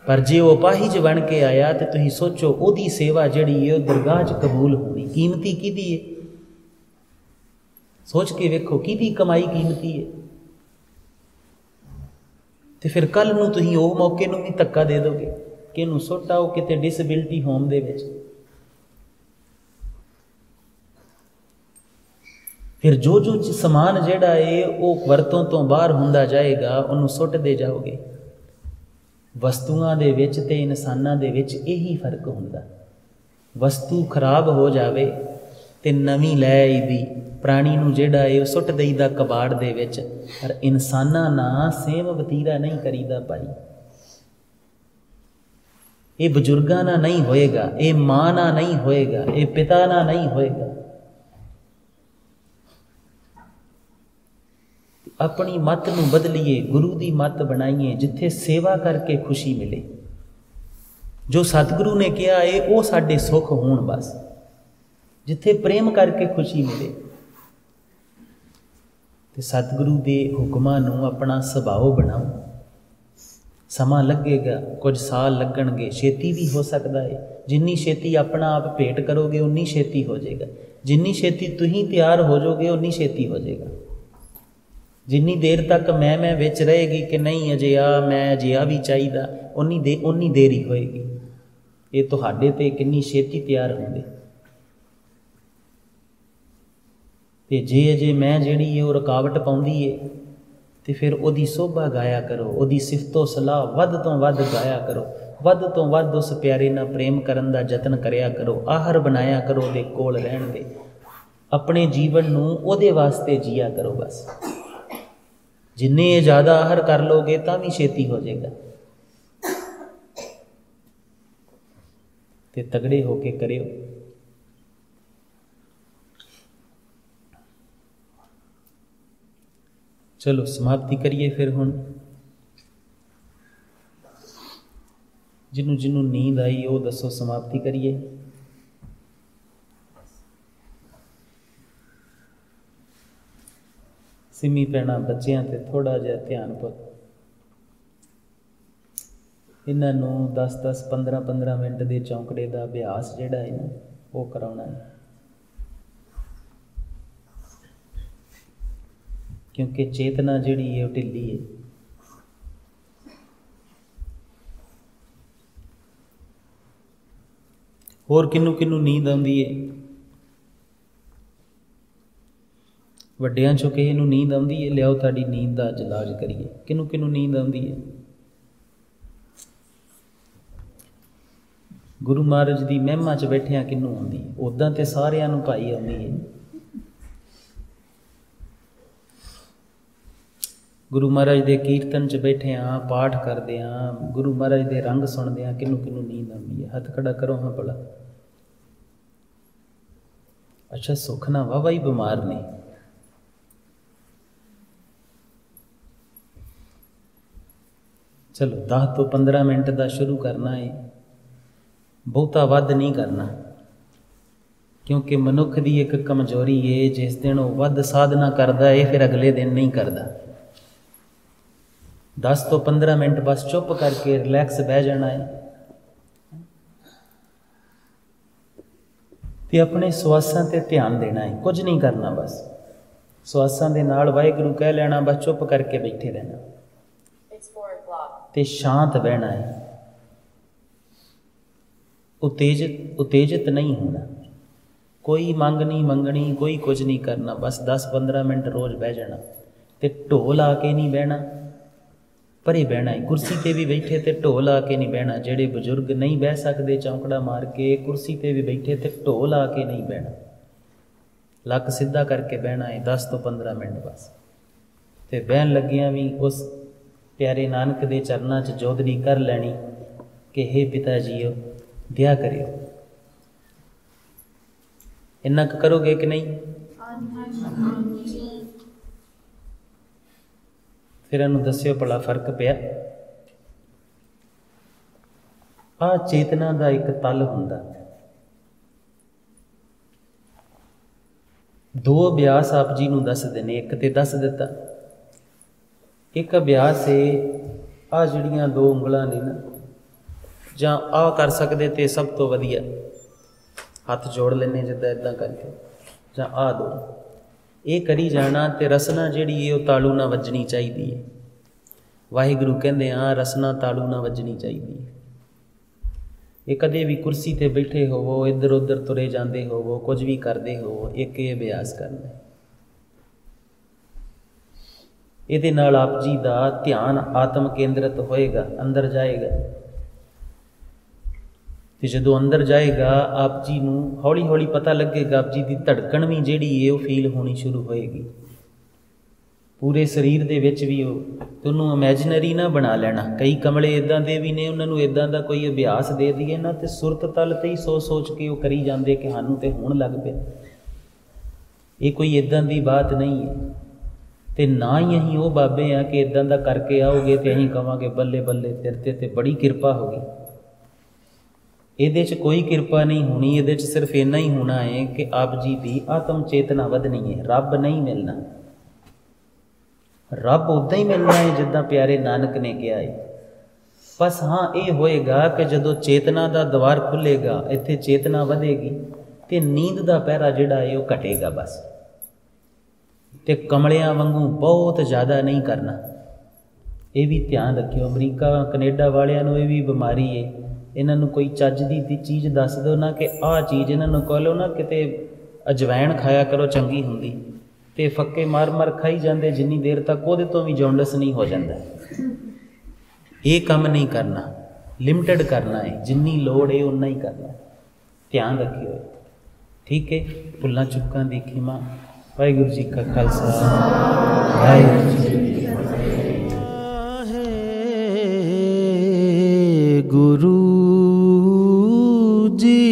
पर जे वो अपाहिज बन के आया तो तुसीं सोचो उहदी सेवा जिहड़ी है दरगाह च कबूल होनी। कीमती किहदी है? सोच के वेखो, किहदी कमाई कीमती है? तो फिर कल नूं तुसीं उह मौके नूं भी धक्का दे दोगे कि इहनूं सुੱਟ आओ किते डिसबिलिटी होम दे विच। फिर जो जो समान जिहड़ा है वो वरतों तो बाहर हुंदा जाएगा, उन्होंने सुੱਟਦੇ जाओगे। वस्तुआं दे विच ते इंसानां दे विच यही फर्क हुंदा। वस्तु खराब हो जावे ते नवीं लै आईदी, पुराणी नूं जिहड़ा है वो सुੱਟ देईदा कबाड़ दे विच। पर इंसानां नाल सेम वतीरा नहीं करीदा भाई। ये बजुर्गां नाल नहीं होएगा, ये मां नाल नहीं होएगा, ये पिता नाल नहीं होएगा। अपनी मत नूं बदलीए, गुरु की मत बनाइए, जिथे सेवा करके खुशी मिले। जो सतगुरु ने कहा है वो साडे सुख होण, बस जिथे प्रेम करके खुशी मिले। तो सतगुरु के हुक्मां नूं अपना सुभाव बनाओ। समा लगेगा, कुछ साल लगणगे, छेती भी हो सकता है। जिन्नी छेती अपना आप भेंट करोगे उन्नी छेती हो जाएगा, जिन्नी छेती तुसीं तैयार हो जाओगे उन्नी छेती हो जाएगा। जिन्नी देर तक मैं विच रहेगी कि नहीं अजे मैं अजे भी चाहिए, उन्नी देर ही होएगी। ये तुहाडे ते किन्नी छेती तैयार होंदे। ते जे अजे मैं जिहड़ी है वो रुकावट पाउंदी है, तो फिर उहदी शोभा गाया करो, उहदी सिफतो सलाह वध तो वध गाया करो, वध तो वध उस प्यारे नाल प्रेम करन दा जतन करया करो, आहर बनाया करो, उहदे कोल रहण दे। अपने जीवन नूं उहदे वास्ते जिया करो। बस जिन्ने ज़्यादा आहर कर लोगे तां भी छेती हो जाएगा। ते तगड़े होके करियो। चलो समाप्ति करिए फिर हुण। जिन्नू जिन्नू नींद आई वो दसो, समाप्ति करिए। सिमी भैणां बच्चियां ते थोड़ा जिहा ध्यान पुत। इन्हां नूं 10-10, 15-15 मिनट के चौंकड़े का अभ्यास जिहड़ा है ना वो कराउणा है, क्योंकि चेतना जिहड़ी है वो ढिली है। होर किन्नू किन्नू नींद आउंदी है? ਵੱਡਿਆਂ ਚੋਂ ਕਿਸੇ ਨੂੰ नींद आउंदी है? लियाओ तुहाडी नींद का अज इलाज करिए। किन्नू किन्नू नींद आउंदी है? गुरु महाराज की महिमा च बैठिया किन्नू आउंदी है? उदां ते सारियां नूं भाई आउंदी है। गुरु महाराज के कीर्तन च बैठे हाँ, पाठ करदे हाँ, गुरु महाराज के रंग सुनदे हाँ, किन्नू किन्नू नींद आउंदी है? हथ खड़ा करो हाँ भला। अच्छा, सुख ना वाहवा ही बीमार ने। चलो 10 तो 15 मिनट का शुरू करना है, बहुता वध नहीं करना, क्योंकि मनुख की एक कमजोरी है, जिस दिन वो वध साधना करता है फिर अगले दिन नहीं करता। 10 तो 15 मिनट बस चुप करके रिलैक्स बह जाना है ते अपने श्वासां ते ध्यान देना है, कुछ नहीं करना। बस श्वासां दे नाल वाहिगुरू कह लेना, बस चुप करके बैठे रहना। ਤੇ ਸ਼ਾਂਤ ਬਹਿਣਾ ਹੈ। ਉਤੇਜਿਤ ਨਹੀਂ ਹੋਣਾ, ਕੋਈ ਮੰਗ ਨਹੀਂ ਮੰਗਣੀ, ਕੋਈ ਕੁਝ ਨਹੀਂ ਕਰਨਾ, ਬਸ 10-15 ਮਿੰਟ ਰੋਜ਼ ਬਹਿ ਜਾਣਾ। ਤੇ ਢੋਲ ਆ ਕੇ ਨਹੀਂ ਬਹਿਣਾ, ਪਰੇ ਬਹਿਣਾ ਹੈ। ਕੁਰਸੀ 'ਤੇ ਵੀ ਬੈਠੇ ਤੇ ਢੋਲ ਆ ਕੇ ਨਹੀਂ ਬਹਿਣਾ। ਜਿਹੜੇ ਬਜ਼ੁਰਗ ਨਹੀਂ ਬਹਿ ਸਕਦੇ ਚੌਂਕੜਾ ਮਾਰ ਕੇ, ਕੁਰਸੀ 'ਤੇ ਵੀ ਬੈਠੇ ਤੇ ਢੋਲ ਆ ਕੇ ਨਹੀਂ ਬਹਿਣਾ। ਲੱਕ ਸਿੱਧਾ ਕਰਕੇ ਬਹਿਣਾ ਹੈ 10 ਤੋਂ 15 ਮਿੰਟ ਬਸ। ਤੇ ਬਹਿਣ ਲੱਗਿਆਂ ਵੀ ਉਸ ਪਿਆਰੇ ਨਾਨਕ ਦੇ ਚਰਨਾਂ 'ਚ ਜੋਦਰੀ ਕਰ ਲੈਣੀ ਕਿ ਹੇ ਪਿਤਾ ਜੀਓ ਦਿਆ ਕਰਿਓ। ਇੰਨਾ ਕੁ ਕਰੋਗੇ ਕਿ ਨਹੀਂ? ਫਿਰ ਇਹਨੂੰ ਦੱਸਿਓ ਭਲਾ ਫਰਕ ਪਿਆ? ਆਹ ਚੇਤਨਾ ਦਾ ਇੱਕ ਤਲ ਹੁੰਦਾ। ਦੋ ਅਭਿਆਸ ਆਪ ਜੀ ਨੂੰ ਦੱਸਦੇ ਨੇ। ਇੱਕ ਤੇ ਦੱਸ ਦਿੱਤਾ, ਇੱਕ ਅਭਿਆਸ ਹੈ ਆਹ ਜਿਹੜੀਆਂ 2 ਉਂਗਲਾਂ ਨੇ ਨਾ, ਜਾਂ ਆਹ ਕਰ ਸਕਦੇ ਤੇ ਸਭ ਤੋਂ ਵਧੀਆ ਹੱਥ ਜੋੜ ਲੈਣੇ ਜਿੱਦਾਂ ਇੱਦਾਂ ਕਰਕੇ, ਜਾਂ ਆਹ 2 ਇਹ ਕਰੀ ਜਾਣਾ। ਤੇ ਰਸਨਾ ਜਿਹੜੀ ਹੈ ਉਹ ਤਾਲੂ ਨਾ ਵੱਜਣੀ ਚਾਹੀਦੀ ਹੈ। ਵਾਹਿਗੁਰੂ ਕਹਿੰਦੇ ਹਾਂ ਰਸਨਾ ਤਾਲੂ ਨਾ ਵੱਜਣੀ ਚਾਹੀਦੀ ਹੈ। ਇਹ ਕਦੇ ਵੀ ਕੁਰਸੀ 'ਤੇ ਬੈਠੇ ਹੋਵੋ, ਇੱਧਰ ਉੱਧਰ ਤੁਰੇ ਜਾਂਦੇ ਹੋਵੋ, ਕੁਝ ਵੀ ਕਰਦੇ ਹੋਵੋ, ਇੱਕ ਇਹ ਅਭਿਆਸ ਕਰਨਾ। ਇਹਦੇ ਨਾਲ ਆਪ ਜੀ ਦਾ ਧਿਆਨ ਆਤਮ ਕੇਂਦਰਿਤ ਹੋਏਗਾ, ਅੰਦਰ ਜਾਏਗਾ। ਤੇ ਜਦੋਂ ਅੰਦਰ ਜਾਏਗਾ ਆਪ ਜੀ ਨੂੰ ਹੌਲੀ ਹੌਲੀ ਪਤਾ ਲੱਗੇਗਾ, ਆਪ ਜੀ ਦੀ ਧੜਕਣ ਵੀ ਜਿਹੜੀ ਹੈ ਉਹ ਫੀਲ ਹੋਣੀ ਸ਼ੁਰੂ ਹੋਏਗੀ ਪੂਰੇ ਸਰੀਰ ਦੇ ਵਿੱਚ ਵੀ। ਉਹ ਤੁਹਾਨੂੰ ਇਮੈਜਨਰੀ ਨਾ ਬਣਾ ਲੈਣਾ। ਕਈ ਕਮਲੇ ਇੱਦਾਂ ਦੇ ਵੀ ਨੇ, ਉਹਨਾਂ ਨੂੰ ਇੱਦਾਂ ਦਾ ਕੋਈ ਅਭਿਆਸ ਦੇ ਦਈਏ ਨਾ ਤੇ ਸੁਰਤ ਤਲ 'ਤੇ ਹੀ ਸੋਚ ਕੇ ਉਹ ਕਰੀ ਜਾਂਦੇ ਕਿ ਸਾਨੂੰ ਤੇ ਹੋਣ ਲੱਗ ਪਿਆ। ਇਹ ਕੋਈ ਇੱਦਾਂ ਦੀ ਬਾਤ ਨਹੀਂ ਹੈ। ਤੇ ਨਾ ਹੀ ਅਸੀਂ ਉਹ ਬਾਬੇ ਆ ਕਿ ਇੱਦਾਂ ਦਾ ਕਰਕੇ ਆਓਗੇ ਤੇ ਅਸੀਂ ਕਹਾਂਗੇ ਬੱਲੇ ਬੱਲੇ ਤੇਰੇ ਤੇ ਬੜੀ ਕਿਰਪਾ ਹੋ ਗਈ। ਇਹਦੇ 'ਚ ਕੋਈ ਕਿਰਪਾ ਨਹੀਂ ਹੋਣੀ। ਇਹਦੇ 'ਚ ਸਿਰਫ ਇੰਨਾ ਹੀ ਹੋਣਾ ਹੈ ਕਿ ਆਪ ਜੀ ਦੀ ਆਤਮ ਚੇਤਨਾ ਵਧਣੀ ਹੈ। ਰੱਬ ਨਹੀਂ ਮਿਲਣਾ। ਰੱਬ ਉੱਦਾਂ ਹੀ ਮਿਲਣਾ ਹੈ ਜਿੱਦਾਂ ਪਿਆਰੇ ਨਾਨਕ ਨੇ ਕਿਹਾ ਹੈ। ਬਸ ਹਾਂ ਇਹ ਹੋਏਗਾ ਕਿ ਜਦੋਂ ਚੇਤਨਾ ਦਾ ਦਵਾਰ ਖੁੱਲ੍ਹੇਗਾ, ਇੱਥੇ ਚੇਤਨਾ ਵਧੇਗੀ ਤੇ ਨੀਂਦ ਦਾ ਪਹਿਰਾ ਜਿਹੜਾ ਹੈ ਉਹ ਘਟੇਗਾ ਬਸ। ਤੇ ਕਮਲਿਆਂ ਵਾਂਗੂ ਬਹੁਤ ਜ਼ਿਆਦਾ ਨਹੀਂ ਕਰਨਾ। ਇਹ ਵੀ ਧਿਆਨ ਰੱਖਿਓ। ਅਮਰੀਕਾ ਕੈਨੇਡਾ ਵਾਲਿਆਂ ਨੂੰ ਇਹ ਵੀ ਬਿਮਾਰੀ ਹੈ। ਇਹਨਾਂ ਨੂੰ ਕੋਈ ਚੱਜ ਦੀ ਚੀਜ਼ ਦੱਸ ਦਿਓ ਨਾ ਕਿ ਆਹ ਚੀਜ਼, ਇਹਨਾਂ ਨੂੰ ਕਹ ਲਓ ਨਾ ਕਿਤੇ ਅਜਵਾਇਣ ਖਾਇਆ ਕਰੋ ਚੰਗੀ ਹੁੰਦੀ, ਤੇ ਫੱਕੇ ਮਾਰ ਖਾਈ ਜਾਂਦੇ ਜਿੰਨੀ ਦੇਰ ਤੱਕ ਉਹਦੇ ਤੋਂ ਵੀ ਜੌਂਡਸ ਨਹੀਂ ਹੋ ਜਾਂਦਾ। ਇਹ ਕੰਮ ਨਹੀਂ ਕਰਨਾ, ਲਿਮਟਿਡ ਕਰਨਾ ਹੈ। ਜਿੰਨੀ ਲੋੜ ਹੈ ਉਨਾ ਹੀ ਕਰਨਾ। ਧਿਆਨ ਰੱਖਿਓ, ਠੀਕ ਹੈ। ਭੁੱਲਾਂ ਚੁੱਕਾਂ ਦੀ ਖਿਮਾ। ਵਾਹਿਗੁਰੂ ਜੀ ਕਾ ਖਾਲਸਾ, ਵਾਹਿਗੁਰੂ ਜੀ ਕੀ ਫਤਿਹ। ਗੁਰੂ ਜੀ